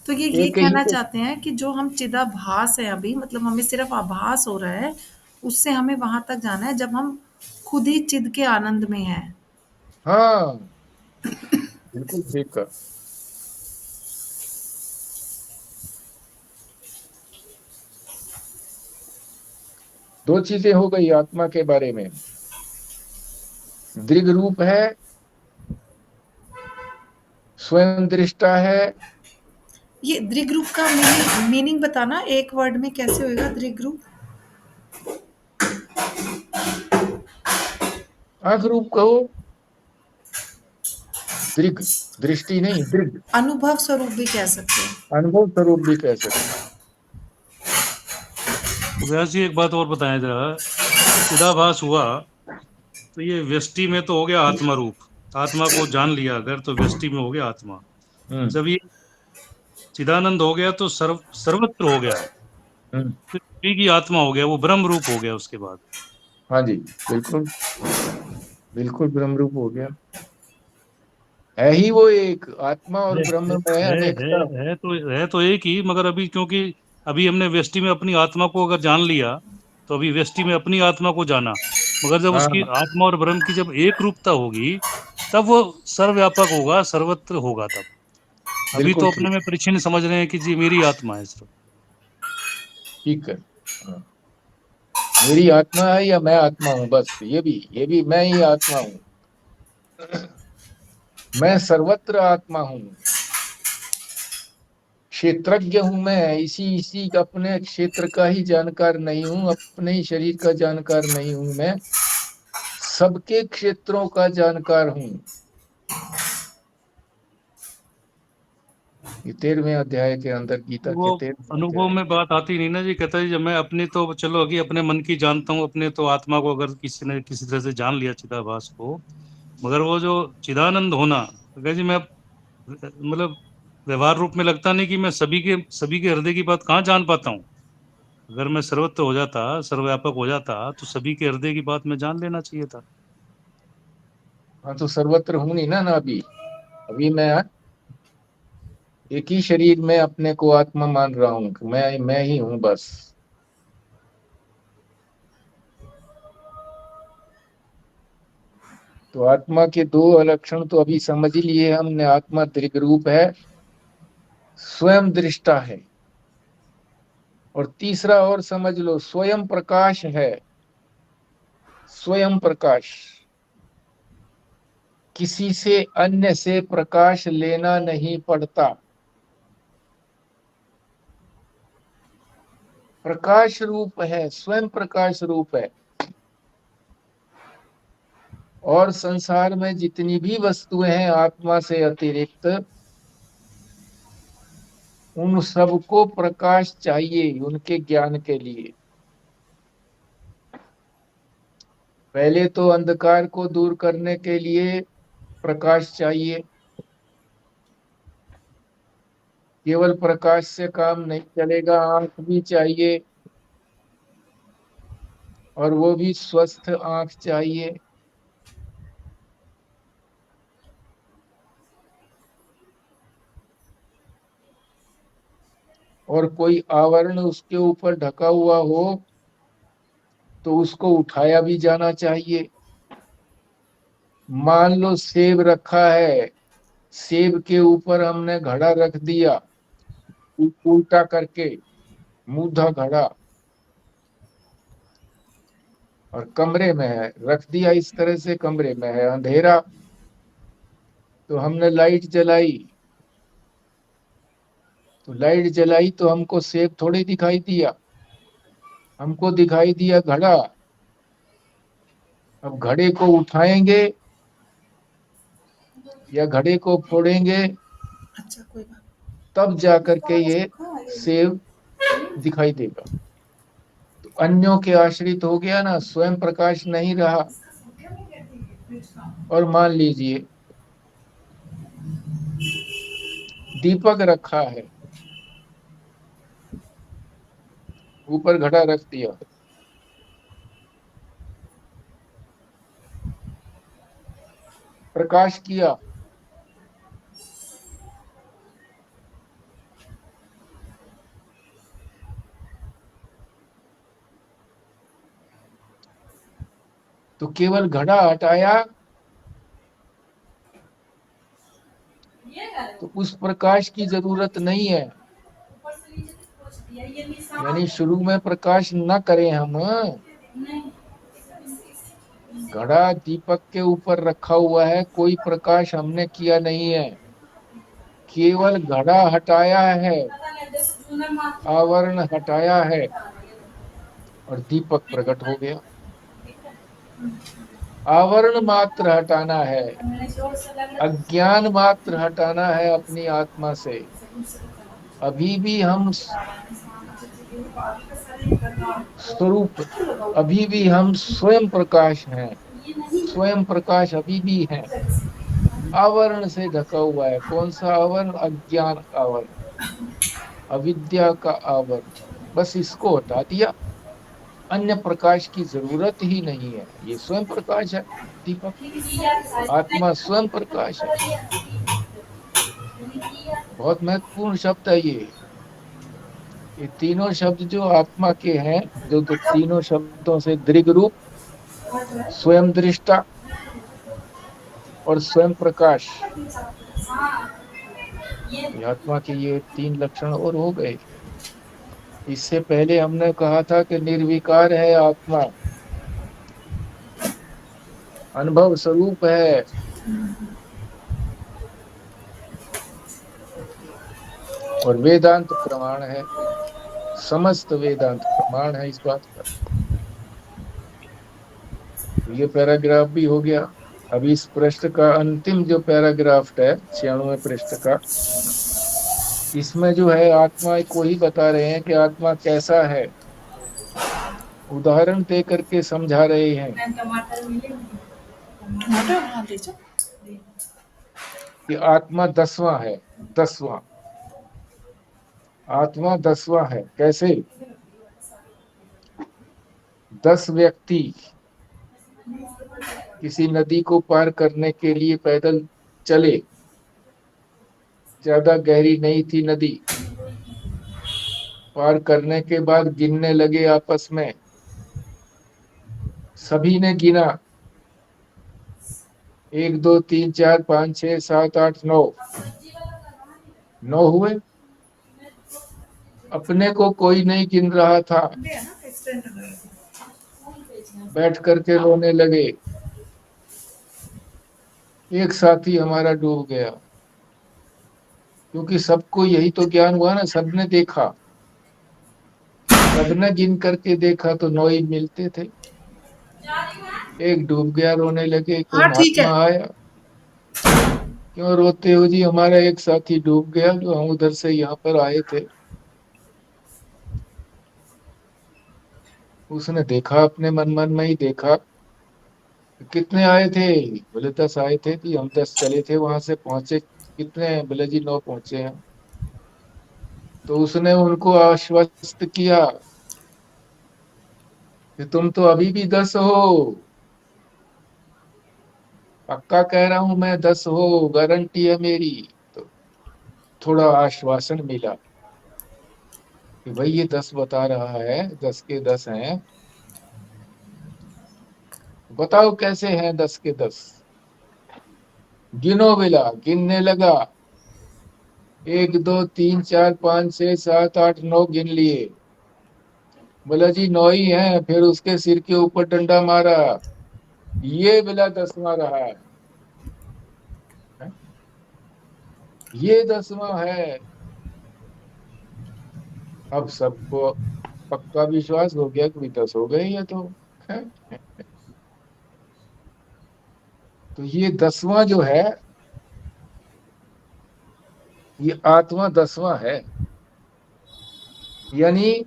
तो ये एक ही कहना तो। चाहते हैं कि जो हम चिदाभास है अभी, मतलब हमें सिर्फ आभास हो रहा है, उससे हमें वहां तक जाना है जब हम खुद ही चिद के आनंद में हैं। हाँ, बिल्कुल ठीक है। दो चीजें हो गई आत्मा के बारे में। दृग रूप है, स्वयं दृष्टा है। ये दृग रूप का मीनिंग बताना, एक वर्ड में कैसे होएगा दृग रूप? आंख रूप कहो, दृग, दृष्टि नहीं, दृग। अनुभव स्वरूप भी कह सकते हैं। अनुभव स्वरूप भी कह सकते। तो व्यास जी एक बात और बताएं जरा, चिदाभास हुआ तो ये व्यष्टि में तो हो गया आत्मा रूप, आत्मा को जान लिया अगर तो व्यष्टि में हो गया आत्मा। हम्म। जब ये चिदानंद हो गया तो सर्वत्र हो गया, हम्म। फिर सभी की आत्मा हो गया, वो ब्रह्म रूप हो गया उसके बाद। हाँ जी, बिल्कुल बिल्कुल ब्रह्म रूप हो गया। है ही वो एक, आत्मा और ब्रह्म में है अनेकता। है तो एक ही, मगर अभी क्योंकि अभी हमने व्यष्टि में अपनी आत्मा को अगर जान लिया तो अभी व्यष्टि में अपनी आत्मा को जाना, मगर जब उसकी हाँ, आत्मा और ब्रह्म की जब एक रूपता होगी तब वो सर्वव्यापक होगा, सर्वत्र होगा तब। अभी बिल्कुल तो ठीक, अपने में परिचिन समझ रहे हैं कि जी मेरी आत्मा है सिर्फ। ठीक है। हाँ, मेरी आत्मा है या मैं आत्मा हूँ, बस ये भी मैं ही आत्मा हूँ। मैं सर्वत्र आत्मा हूँ। क्षेत्रज्ञ हूं मैं, इसी अपने क्षेत्र का ही जानकार नहीं हूं, अपने ही शरीर का जानकार नहीं हूं मैं, सबके क्षेत्रों का जानकार हूं। ये 13वें अध्याय के अंदर, गीता वो के 13वें अनुभव अध्याय। में बात आती नहीं ना जी। कहता है जब मैं अपनी तो चलो अभी अपने मन की जानता हूँ, अपने तो आत्मा को अगर किसी ने किसी तरह से जान लिया चिदाभास को, मगर वो जो चिदानंद होना, कहता जी मैं मतलब व्यवहार रूप में लगता नहीं कि मैं सभी के हृदय की बात कहाँ जान पाता हूँ। अगर मैं सर्वत्र हो जाता, सर्वव्यापक हो जाता, तो सभी के हृदय की बात मैं जान लेना चाहिए था। हाँ, तो सर्वत्र हूं नहीं ना अभी। अभी मैं एक ही शरीर में अपने को आत्मा मान रहा हूँ कि मैं ही हूँ बस। तो आत्मा के दो लक्षण तो अभी समझ ही लिए हमने। आत्मा दृग रूप है, स्वयं दृष्टा है, और तीसरा और समझ लो, स्वयं प्रकाश है। स्वयं प्रकाश, किसी से अन्य से प्रकाश लेना नहीं पड़ता। प्रकाश रूप है, स्वयं प्रकाश रूप है। और संसार में जितनी भी वस्तुएं हैं आत्मा से अतिरिक्त, उन सबको प्रकाश चाहिए उनके ज्ञान के लिए। पहले तो अंधकार को दूर करने के लिए प्रकाश चाहिए। केवल प्रकाश से काम नहीं चलेगा, आंख भी चाहिए, और वो भी स्वस्थ आंख चाहिए। और कोई आवरण उसके ऊपर ढका हुआ हो तो उसको उठाया भी जाना चाहिए। मान लो सेब रखा है, सेब के ऊपर हमने घड़ा रख दिया उल्टा करके, मुंधा घड़ा, और कमरे में है, रख दिया इस तरह से, कमरे में है अंधेरा, तो हमने लाइट जलाई, तो लाइट जलाई तो हमको सेब थोड़ी दिखाई दिया, हमको दिखाई दिया घड़ा। अब घड़े को उठाएंगे या घड़े को फोड़ेंगे, अच्छा कोई बात तब जाकर के ये सेब दिखाई देगा। तो अन्यों के आश्रित हो गया ना, स्वयं प्रकाश नहीं रहा। और मान लीजिए दीपक रखा है, ऊपर घड़ा रख दिया, प्रकाश किया, तो केवल घड़ा हटाया तो उस प्रकाश की जरूरत नहीं है। यानी शुरू में प्रकाश न करें हम। घड़ा दीपक के ऊपर रखा हुआ है, कोई प्रकाश हमने किया नहीं है, केवल घड़ा हटाया है, आवरण हटाया है, और दीपक प्रकट हो गया। आवरण मात्र हटाना है, अज्ञान मात्र हटाना है अपनी आत्मा से। अभी भी हम स्वरूप, अभी भी हम स्वयं प्रकाश हैं, स्वयं प्रकाश अभी भी है। आवरण से ढका हुआ है। कौन सा आवरण? अज्ञान आवरण, अविद्या का आवरण। बस इसको हटा दिया, अन्य प्रकाश की जरूरत ही नहीं है। ये स्वयं प्रकाश है, दीपक। आत्मा स्वयं प्रकाश है। बहुत महत्वपूर्ण शब्द है ये तीनों शब्द जो आत्मा के हैं, जो तो तीनों शब्दों से दृग रूप, स्वयं दृष्टा और स्वयं प्रकाश, ये आत्मा के ये 3 लक्षण और हो गए। इससे पहले हमने कहा था कि निर्विकार है आत्मा, अनुभव स्वरूप है। और वेदांत प्रमाण है, समस्त वेदांत प्रमाण है इस बात का। तो ये पैराग्राफ भी हो गया। अब इस पृष्ठ का अंतिम जो पैराग्राफ है 96वें पृष्ठ का, इसमें जो है आत्मा को ही बता रहे हैं कि आत्मा कैसा है, उदाहरण दे करके समझा रहे हैं टमाटर हाँ ले जाओ। कि आत्मा 10वां है। 10वां आत्मा 10वां है। कैसे? 10 व्यक्ति किसी नदी को पार करने के लिए पैदल चले, ज्यादा गहरी नहीं थी नदी। पार करने के बाद गिनने लगे आपस में, सभी ने गिना 1 2 3 4 5 6 7 8 9, 9 हुए। अपने को कोई नहीं गिन रहा था, बैठ करके रोने लगे। एक साथी हमारा डूब गया, क्योंकि सबको यही तो ज्ञान हुआ ना, सबने देखा, सबने गिन करके देखा तो 9 ही मिलते थे। एक डूब गया, रोने लगे। कोई हाँ ठीक है। महात्मा आया, क्यों रोते हो जी, हमारा एक साथी डूब गया जो हम उधर से यहाँ पर आए थे। उसने देखा, अपने मन में ही देखा, कितने आए थे? बोले 10 आए थे कि हम 10 चले थे, वहां से पहुंचे कितने? बोले जी 9 पहुंचे हैं। तो उसने उनको आश्वस्त किया कि तुम तो अभी भी 10 हो, पक्का कह रहा हूं मैं, 10 हो, गारंटी है मेरी। तो थोड़ा आश्वासन मिला कि भाई ये 10 बता रहा है, 10 के 10 हैं, बताओ कैसे हैं 10 के 10? गिनो बिला, गिनने लगा, 1 2 3 4 5 6 7 8 9 गिन लिए। बोला जी 9 ही हैं। फिर उसके सिर के ऊपर डंडा मारा, ये बिला 10वां रहा है, ये 10वां है। अब सबको पक्का विश्वास हो गया कि 10 हो गए ये तो है। तो ये 10वां जो है, ये आत्मा 10वां है। यानी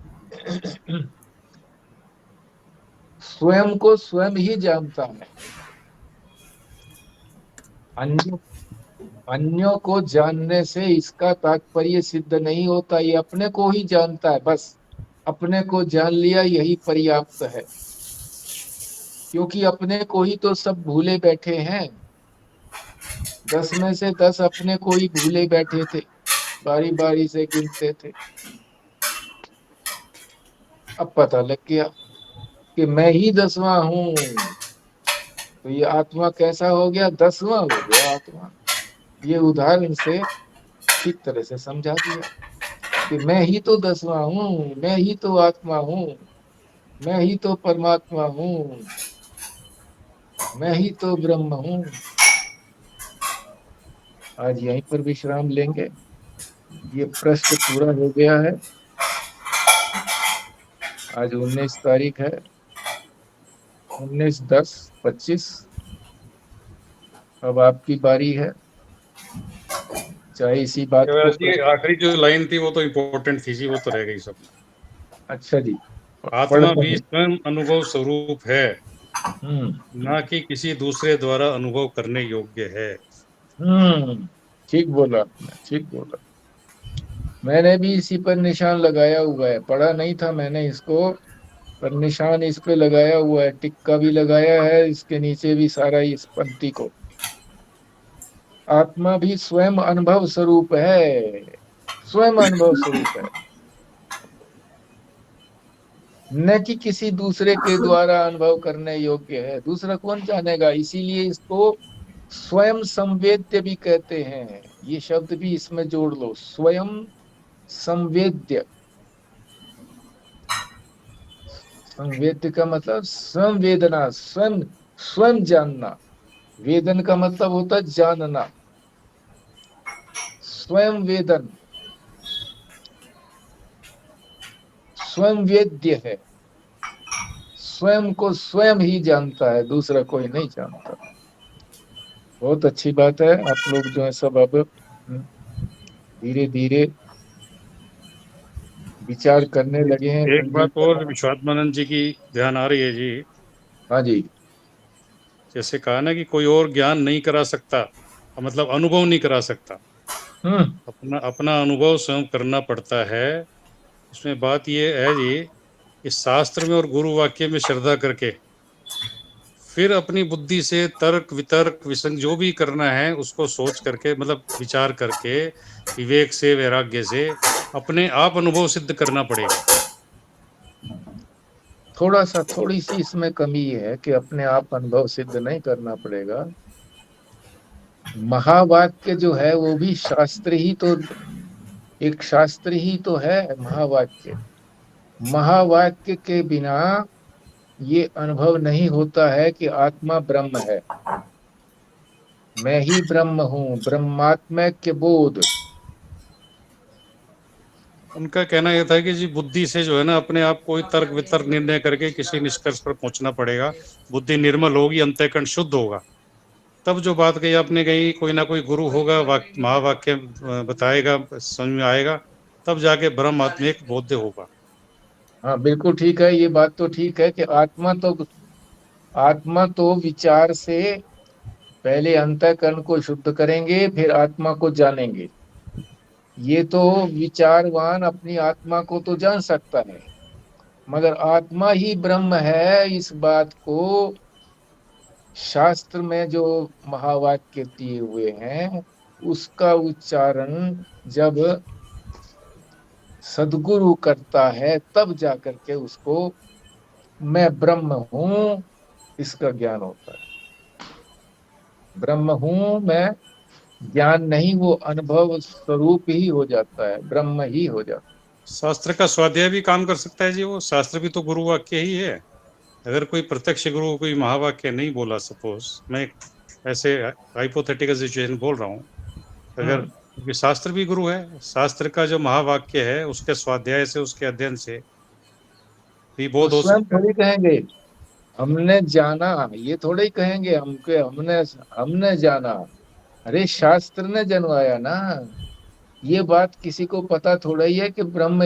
स्वयं को स्वयं ही जानता है। अन्य अन्यों को जानने से इसका तात्पर्य सिद्ध नहीं होता। ये अपने को ही जानता है, बस अपने को जान लिया यही पर्याप्त है। क्योंकि अपने को ही तो सब भूले बैठे हैं। 10 में से 10 अपने को ही भूले बैठे थे, बारी बारी से गिनते थे। अब पता लग गया कि मैं ही 10वां हूं। तो ये आत्मा कैसा हो गया? 10वां हो गया आत्मा। ये उदाहरण से ठीक तरह से समझा दिया कि मैं ही तो 10वां हूं, मैं ही तो आत्मा हूं, मैं ही तो परमात्मा हूं, मैं ही तो ब्रह्म हूं। आज यहीं पर विश्राम लेंगे। ये पृष्ठ पूरा हो गया है। आज 19 तारीख है, 19/10/25। अब आपकी बारी है, चाहे इसी बात को ये आखिरी जो लाइन थी वो तो इम्पोर्टेंट थी जी, वो तो रह गई सब। अच्छा जी, आत्मा भी स्वयं अनुभव स्वरूप है, हम्म ना कि किसी दूसरे द्वारा अनुभव करने योग्य है। ठीक बोला आपने, ठीक बोला। मैंने भी इसी पर निशान लगाया हुआ है, पढ़ा नहीं था मैंने इसको, पर निशान इस पे लगाया हुआ है, टिक्का भी लगाया है इसके नीचे भी सारा इस पंक्ति को। आत्मा भी स्वयं अनुभव स्वरूप है, स्वयं अनुभव स्वरूप है, न कि किसी दूसरे के द्वारा अनुभव करने योग्य है। दूसरा कौन जानेगा? इसीलिए इसको स्वयं संवेद्य भी कहते हैं। ये शब्द भी इसमें जोड़ लो, स्वयं संवेद्य। संवेद्य का मतलब संवेदना, स्वयं स्वयं जानना। वेदन का मतलब होता है जानना, स्वयं वेदन। स्वयं वेद्य है, स्वयं को स्वयं ही जानता है, दूसरा कोई नहीं जानता। बहुत अच्छी बात है, आप लोग जो है सब अब धीरे धीरे विचार करने लगे हैं, एक बात गंभीरता। और विश्वात्मानंद जी की ध्यान आ रही है जी। हाँ जी। जैसे कहा ना कि कोई और ज्ञान नहीं करा सकता, मतलब अनुभव नहीं करा सकता, हम्म। अपना अपना अनुभव स्वयं करना पड़ता है। इसमें बात ये है जी कि शास्त्र में और गुरु वाक्य में श्रद्धा करके फिर अपनी बुद्धि से तर्क वितर्क विसंग जो भी करना है उसको सोच करके, मतलब विचार करके, विवेक से वैराग्य से अपने आप अनुभव सिद्ध करना पड़ेगा। थोड़ी सी इसमें कमी है कि अपने आप अनुभव सिद्ध नहीं करना पड़ेगा। महावाक्य जो है वो भी शास्त्र ही तो, एक शास्त्र ही तो है महावाक्य। महावाक्य के बिना ये अनुभव नहीं होता है कि आत्मा ब्रह्म है, मैं ही ब्रह्म हूं, ब्रह्मात्मैक्य बोध। उनका कहना यह था कि जी बुद्धि से जो है ना अपने आप कोई तर्क वितर्क निर्णय करके किसी निष्कर्ष पर पहुंचना पड़ेगा। बुद्धि निर्मल होगी, अंतःकरण शुद्ध होगा, तब जो बात कही आपने कही, कोई ना कोई गुरु होगा, महावाक्य बताएगा, समझ में आएगा, तब जाके ब्रह्म आत्मिक बोध्य होगा। हाँ बिल्कुल ठीक है, ये बात तो ठीक है कि आत्मा तो विचार से पहले अंतःकरण को शुद्ध करेंगे, फिर आत्मा को जानेंगे। ये तो विचारवान अपनी आत्मा को तो जान सकता है, मगर आत्मा ही ब्रह्म है, इस बात को शास्त्र में जो महावाक्य दिए हुए हैं उसका उच्चारण जब सदगुरु करता है तब जाकर के उसको मैं ब्रह्म हूं इसका ज्ञान होता है। ब्रह्म हूं मैं, ज्ञान नहीं, वो अनुभव स्वरूप ही हो जाता है, ब्रह्म ही हो जाता शास्त्र का स्वाध्याय भी काम कर सकता है जी, वो शास्त्र भी तो गुरु वाक्य ही है। अगर कोई प्रत्यक्ष गुरु कोई महावाक्य नहीं बोला, सपोज मैं एक ऐसे हाइपोथेटिकल सिचुएशन बोल रहा हूँ, है। अगर क्योंकि शास्त्र भी गुरु है, शास्त्र का जो महावाक्य है उसके स्वाध्याय से, उसके अध्ययन से भी वो बोध हो स्वयं सकता है। थोड़ी कहेंगे हमने जाना, ये थोड़े ही कहेंगे हमके, हमने हमने जाना। अरे शास्त्र ने जनवाया ना। ये बात किसी को पता थोड़ा ही है कि ब्रह्म,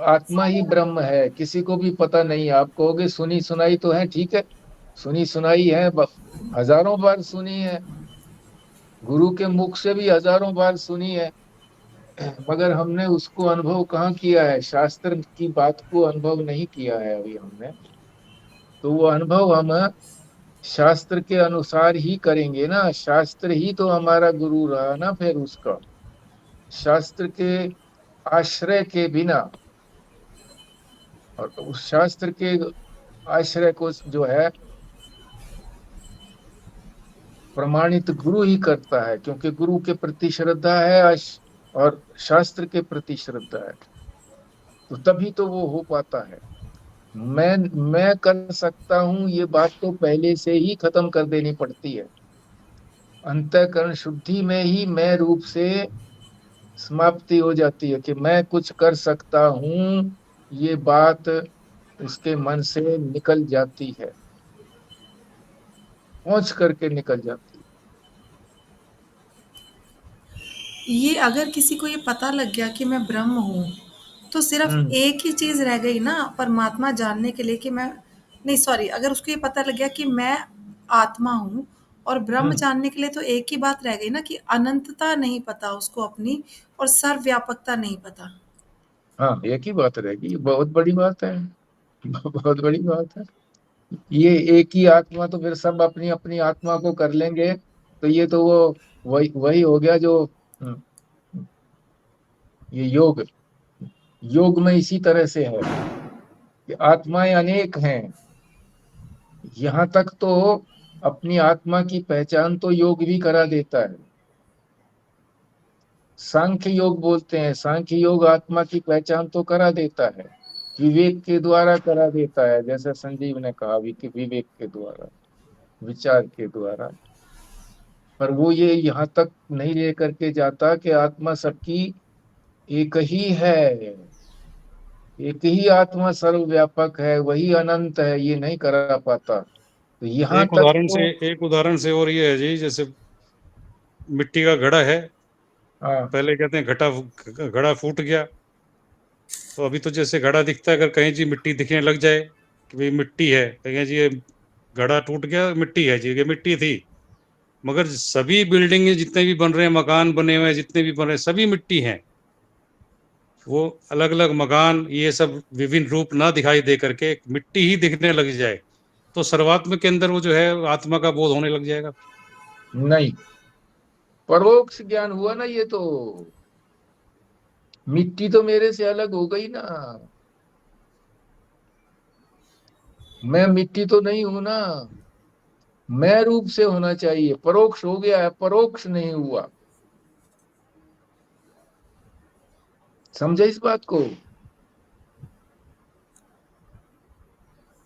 आत्मा ही ब्रह्म है, किसी को भी पता नहीं। आप कहोगे सुनी सुनाई तो है, ठीक है, सुनी सुनाई है, हजारों बार सुनी है, गुरु के मुख से भी हजारों बार सुनी है, मगर हमने उसको अनुभव कहाँ किया है, शास्त्र की बात को अनुभव नहीं किया है अभी हमने। तो वो अनुभव हम शास्त्र के अनुसार ही करेंगे ना, शास्त्र ही तो हमारा गुरु रहा ना फिर उसका। शास्त्र के आश्रय के बिना, और उस शास्त्र के आश्रय को जो है प्रमाणित गुरु ही करता है, क्योंकि गुरु के प्रति श्रद्धा है और शास्त्र के प्रति श्रद्धा है, तो तभी तो वो हो पाता है। मैं कर सकता हूं ये बात तो पहले से ही खत्म कर देनी पड़ती है। अंतःकरण शुद्धि में ही मैं रूप से समाप्ति हो जाती है कि मैं कुछ कर सकता हूं, ये बात उसके मन से निकल जाती है, पहुंच करके निकल जाती है। ये अगर किसी को ये पता लग गया कि मैं ब्रह्म हूँ, तो सिर्फ हम्म। एक ही चीज़ रह गई ना परमात्मा जानने के लिए कि मैं, नहीं सॉरी, अगर उसको ये पता लग गया कि मैं आत्मा हूँ, और ब्रह्म हम्म। जानने के लिए तो एक ही बात रह गई ना कि अनंतता नहीं पता उसको अपनी, और सर्वव्यापकता नहीं पता। हाँ एक ही बात रहेगी, ये बहुत बड़ी बात है। बहुत बड़ी बात है। ये एक ही आत्मा तो फिर सब अपनी अपनी आत्मा को कर लेंगे, तो ये तो वो वही वही हो गया जो ये योग, योग में इसी तरह से है कि आत्माएं अनेक हैं। यहाँ तक तो अपनी आत्मा की पहचान तो योग भी करा देता है। सांख्य योग बोलते हैं, सांख्य योग आत्मा की पहचान तो करा देता है, विवेक के द्वारा करा देता है, जैसा संजीव ने कहा कि विवेक के द्वारा, विचार के द्वारा। पर वो ये यहाँ तक नहीं लेकर के जाता कि आत्मा सबकी एक ही है, एक ही आत्मा सर्वव्यापक है, वही अनंत है, ये नहीं करा पाता। तो यहाँ तक तो एक उदाहरण से और ये है जी, जैसे मिट्टी का घड़ा है, हाँ पहले कहते हैं घड़ा फूट गया, तो अभी तो जैसे घड़ा दिखता है, अगर कहीं जी मिट्टी दिखने लग जाए कि भाई मिट्टी है, कहेंगे जी ये घड़ा टूट गया, मिट्टी है जी, ये मिट्टी थी। मगर सभी बिल्डिंग जितने भी बन रहे हैं, मकान बने हुए हैं, जितने भी बन रहे हैं, सभी मिट्टी हैं। वो अलग अलग मकान ये सब विभिन्न रूप ना दिखाई दे करके मिट्टी ही दिखने लग जाए, तो सर्वात्म के अंदर वो जो है आत्मा का बोध होने लग जाएगा। नहीं, परोक्ष ज्ञान हुआ ना ये तो। मिट्टी तो मेरे से अलग हो गई ना, मैं मिट्टी तो नहीं हूं ना, मैं रूप से होना चाहिए। परोक्ष हो गया है, परोक्ष नहीं हुआ। समझे इस बात को?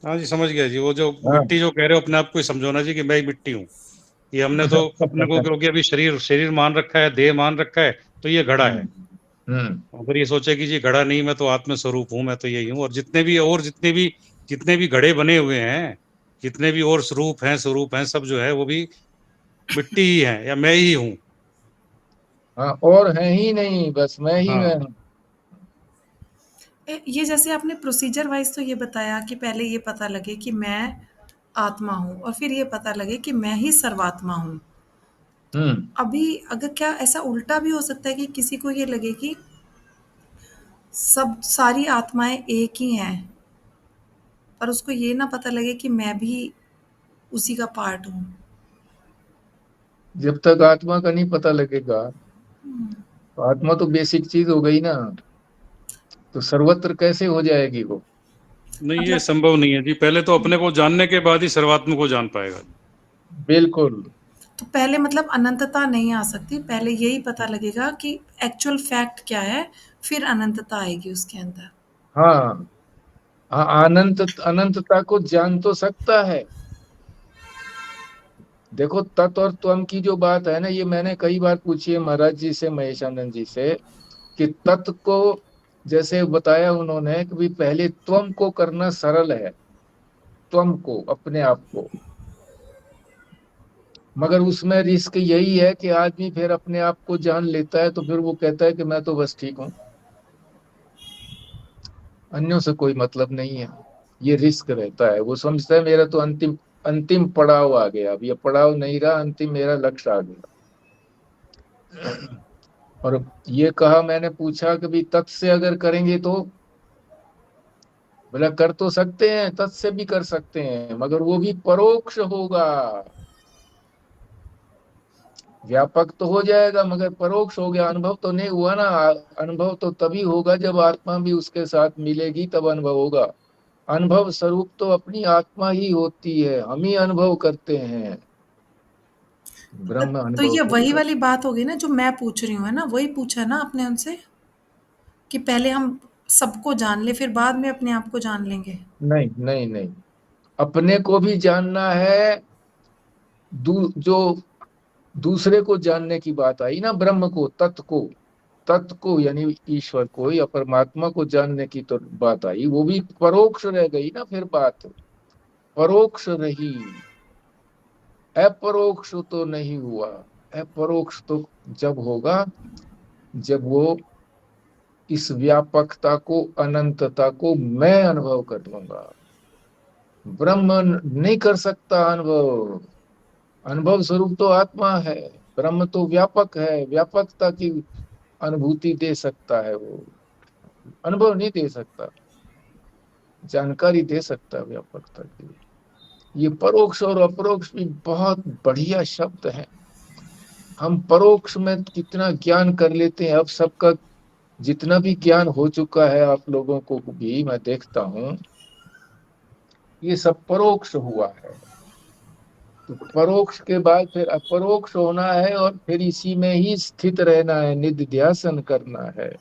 हाँ जी, समझ गया जी। वो जो हाँ मिट्टी जो कह रहे हो, अपने आप को ही समझो ना जी कि मैं ही मिट्टी हूँ। ये हमने तो अपने को, क्योंकि अभी शरीर शरीर मान रखा है, देह मान रखा है, तो ये घड़ा है। हम्म। अगर ये सोचे कि जी घड़ा नहीं, मैं तो आत्म स्वरूप हूँ, मैं तो यही हूँ, और जितने भी घड़े बने हुए हैं, जितने भी और स्वरूप हैं, सब जो है वो भी मिट्टी ही है, या मैं ही हूँ। हाँ, और है ही नहीं, बस मैं ही मैं हाँ हूँ। ये जैसे आपने प्रोसीजर वाइज तो ये बताया कि पहले ये पता लगे कि मैं आत्मा हूँ और फिर ये पता लगे कि मैं ही सर्वात्मा हूँ। हम्म। अभी अगर क्या ऐसा उल्टा भी हो सकता है कि किसी को ये लगे कि सब सारी आत्माएं एक ही हैं, पर उसको ये ना पता लगे कि मैं भी उसी का पार्ट हूँ। जब तक आत्मा का नहीं पता लगेगा, तो आत्मा तो बेसिक चीज हो गई ना, तो सर्वत्र कैसे हो जाएगी वो? नहीं, ये मतलब संभव नहीं है जी। पहले तो अपने को जानने के बाद ही सर्वात्म को जान पाएगा। बिल्कुल। तो पहले मतलब अनंतता नहीं आ सकती, पहले यही पता लगेगा कि एक्चुअल फैक्ट क्या है, फिर अनंतता आएगी उसके अंदर। हाँ हाँ, अनंत अनंतता को जान तो सकता है। देखो, तत् और त्वम की जो बात है ना, ये मैंने कई बार पूछी है महाराज जी से, महेशानंद जी से, कि तत् को जैसे बताया उन्होंने कि भी पहले त्वम को करना सरल है, त्वम को, अपने आप को। मगर उसमें रिस्क यही है कि आदमी फिर अपने आप को जान लेता है, तो फिर वो कहता है कि मैं तो बस ठीक हूँ, अन्यों से कोई मतलब नहीं है। ये रिस्क रहता है, वो समझता है मेरा तो अंतिम अंतिम पड़ाव आ गया, अब ये पड़ाव नहीं रहा, अंतिम मेरा लक्ष्य आ गया। और ये कहा, मैंने पूछा कि भी तत् से अगर करेंगे तो, बोला कर तो सकते हैं, तत् से भी कर सकते हैं, मगर वो भी परोक्ष होगा। व्यापक तो हो जाएगा मगर परोक्ष हो गया, अनुभव तो नहीं हुआ ना। अनुभव तो तभी होगा जब आत्मा भी उसके साथ मिलेगी, तब अनुभव होगा। अनुभव स्वरूप तो अपनी आत्मा ही होती है, हम ही अनुभव करते हैं, ब्रह्म तो अनुभव ये नहीं वही वाली करता। बात होगी ना जो मैं पूछ रही हूँ, है ना? वही पूछा ना आपने उनसे कि पहले हम सबको जान ले, फिर बाद में अपने आप को जान लेंगे। नहीं नहीं नहीं, अपने को भी जानना है। जो दूसरे को जानने की बात आई ना, ब्रह्म को, तत्व को यानी ईश्वर को या परमात्मा को जानने की तो बात आई, वो भी परोक्ष रह गई ना फिर बात, परोक्ष रही, अपरोक्ष तो नहीं हुआ। अपरोक्ष तो जब होगा, जब वो इस व्यापकता को, अनंतता को मैं अनुभव कर लूंगा। ब्रह्म नहीं कर सकता अनुभव, अनुभव स्वरूप तो आत्मा है, ब्रह्म तो व्यापक है, व्यापकता की अनुभूति दे सकता है वो, अनुभव नहीं दे सकता, जानकारी दे सकता है व्यापकता की। ये परोक्ष और अपरोक्ष भी बहुत बढ़िया शब्द है। हम परोक्ष में कितना ज्ञान कर लेते हैं, अब सबका जितना भी ज्ञान हो चुका है, आप लोगों को भी मैं देखता हूँ, ये सब परोक्ष हुआ है। तो परोक्ष के बाद फिर अपरोक्ष होना है, और फिर इसी में ही स्थित रहना है, निधिध्यासन करना है।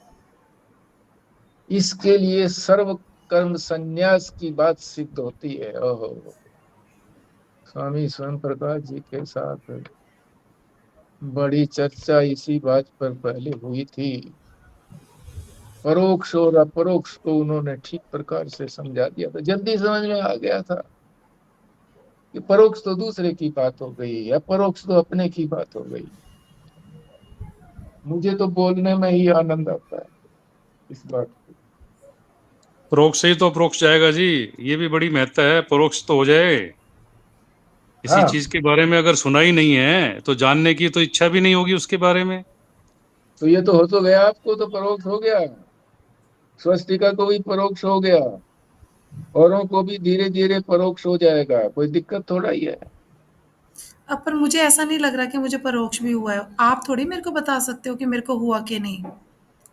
इसके लिए सर्व कर्म संन्यास की बात सिद्ध होती है। ओहो, स्वामी स्वयं प्रकाश जी के साथ बड़ी चर्चा इसी बात पर पहले हुई थी। परोक्ष और अपरोक्ष को उन्होंने ठीक प्रकार से समझा दिया था, जल्दी समझ में आ गया था कि परोक्ष तो दूसरे की बात हो गई, अपरोक्ष तो अपने की बात हो गई। मुझे तो बोलने में ही आनंद आता है इस बात को। परोक्ष से ही तो अप्रोक्ष जाएगा जी, ये भी बड़ी महत्ता है, परोक्ष तो हो जाए। किसी हाँ, चीज के बारे में अगर सुना ही नहीं है तो जानने की तो इच्छा भी नहीं होगी उसके बारे में। तो ये तो हो तो गया, आपको तो परोक्ष हो गया, स्वस्तिका को भी परोक्ष हो गया, औरों को भी धीरे धीरे परोक्ष हो जाएगा, कोई दिक्कत थोड़ा ही है। अब पर मुझे ऐसा नहीं लग रहा कि मुझे परोक्ष भी हुआ है। आप थोड़ी मेरे को बता सकते हो कि मेरे को हुआ कि नहीं,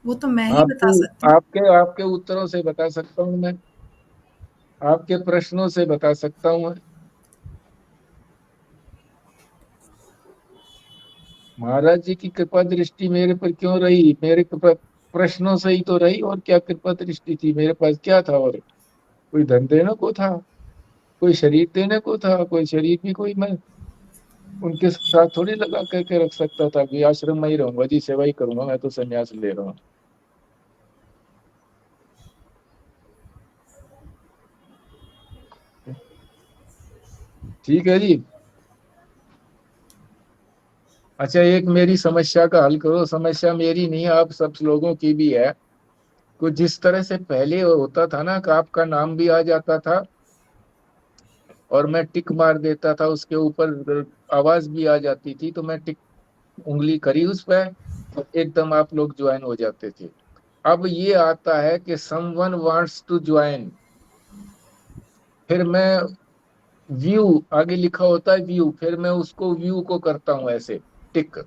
वो तो मैं ही आपको बता सकती हूँ। आपके आपके उत्तरों से बता सकता हूँ मैं, आपके प्रश्नों से बता सकता हूँ मैं। महाराज जी की कृपा दृष्टि मेरे पर क्यों रही? मेरे प्रश्नों से ही तो रही, और क्या कृपा दृष्टि थी? मेरे पास क्या था? और कोई धन देने को था, कोई शरीर देने को था? कोई शरीर भी कोई मैं उनके साथ थोड़ी लगा करके रख सकता था कि आश्रम में ही रहूंगा जी, सेवा ही करूंगा, मैं तो संन्यास ले रहा हूँ। ठीक है जी। अच्छा, एक मेरी समस्या का हल करो। समस्या मेरी नहीं है, आप सब लोगों की भी है। कुछ जिस तरह से पहले होता था ना कि आपका नाम भी आ जाता था और मैं टिक मार देता था उसके ऊपर, आवाज भी आ जाती थी, तो मैं टिक उंगली करी उस पर, तो एकदम आप लोग ज्वाइन हो जाते थे। अब ये आता है कि समवन वांट्स टू ज्वाइन, फिर मैं व्यू, आगे लिखा होता है व्यू, फिर मैं उसको व्यू को करता हूँ ऐसे टिक,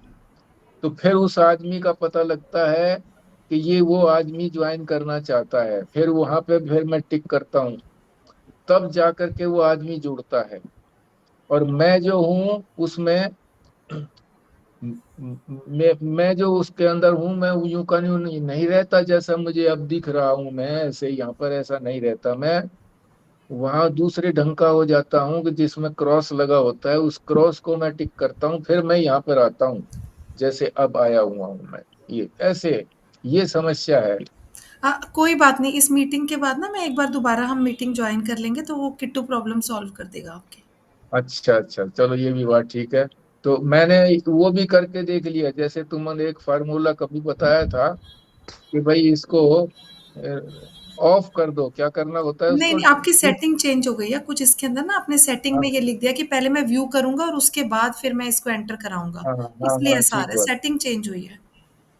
तो फिर उस आदमी का पता लगता है कि ये वो आदमी ज्वाइन करना चाहता है, फिर वहां पे फिर मैं टिक करता हूँ, तब जाकर के वो आदमी जुड़ता है। और मैं जो हूँ उसमें, मैं जो उसके अंदर हूँ, मैं यूं का यूं नहीं रहता जैसा मुझे अब दिख रहा हूँ मैं, ऐसे यहाँ पर ऐसा नहीं रहता मैं। वहां दूसरे ढंग का हो जाता हूँ कि जिसमें क्रॉस लगा होता है, उस क्रॉस को मैं टिक करता हूँ, फिर मैं यहाँ पर आता हूँ जैसे अब आया हुआ हूँ मैं। ये ऐसे, ये समस्या है। कोई बात नहीं, इस मीटिंग के बाद ना मैं एक बार दोबारा हम मीटिंग ज्वाइन कर लेंगे तो वो किट्टू प्रॉब्लम सॉल्व कर देगा आपकी। अच्छा अच्छा, चलो ये भी बात ठीक है। तो मैंने वो भी करके देख लिया, जैसे तुमने एक फार्मूला कभी बताया था कि भाई इसको ऑफ कर दो, क्या करना होता है नहीं उसको? नहीं, आपकी सेटिंग चेंज हो गई है कुछ इसके अंदर ना, आपने सेटिंग में ये लिख दिया कि पहले मैं व्यू करूंगा और उसके बाद फिर मैं इसको एंटर कराऊंगा, हाँ हाँ इसलिए हाँ, ऐसा आ रहा ठीक है, बात, सेटिंग चेंज हुई है।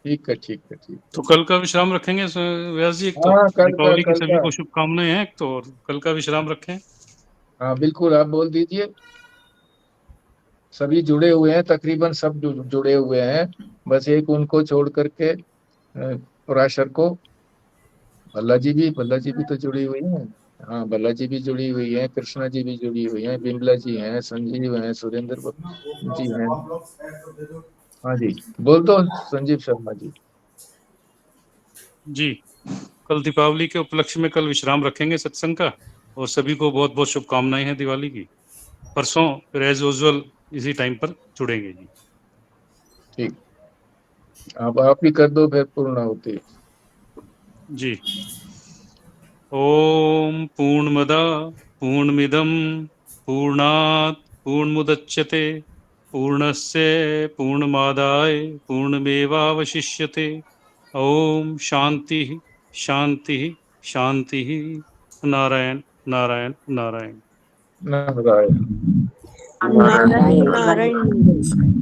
ठीक है ठीक है ठीक है। तो कल का विश्राम रखेंगे व्यास जी, एक तो हाँ, दीपावली की कल सभी का। को शुभकामनाएं हैं, एक तो, और कल का विश्राम रखें। हाँ बिल्कुल, आप बोल दीजिए। सभी जुड़े हुए हैं, तकरीबन सब जुड़े हुए हैं, बस एक उनको छोड़ करके पराशर को। भल्ला जी भी तो जुड़ी हुई है। हाँ, भल्ला जी भी जुड़ी हुई है, कृष्णा जी भी जुड़ी हुई है, बिमला जी हैं, संजीव हैं, सुरेंद्र जी हैं। हाँ जी, बोल दो संजीव शर्मा जी। जी, कल दीपावली के उपलक्ष्य में कल विश्राम रखेंगे सत्संग का, और सभी को बहुत बहुत शुभकामनाएं हैं दिवाली की। परसों फिर एज यूजुअल इसी टाइम पर जुड़ेंगे जी। ठीक, अब आप ही कर दो फिर पूर्ण होती। जी, ओम पूर्णमदा पूर्णमिदं पूर्णात् पूर्णमुदच्यते पूर्णस्य पूर्णमादाय पूर्णमेवावशिष्यते। ओम शांति शांति शांति। नारायण नारायण नारायण। नारायण। नारायण नारायण।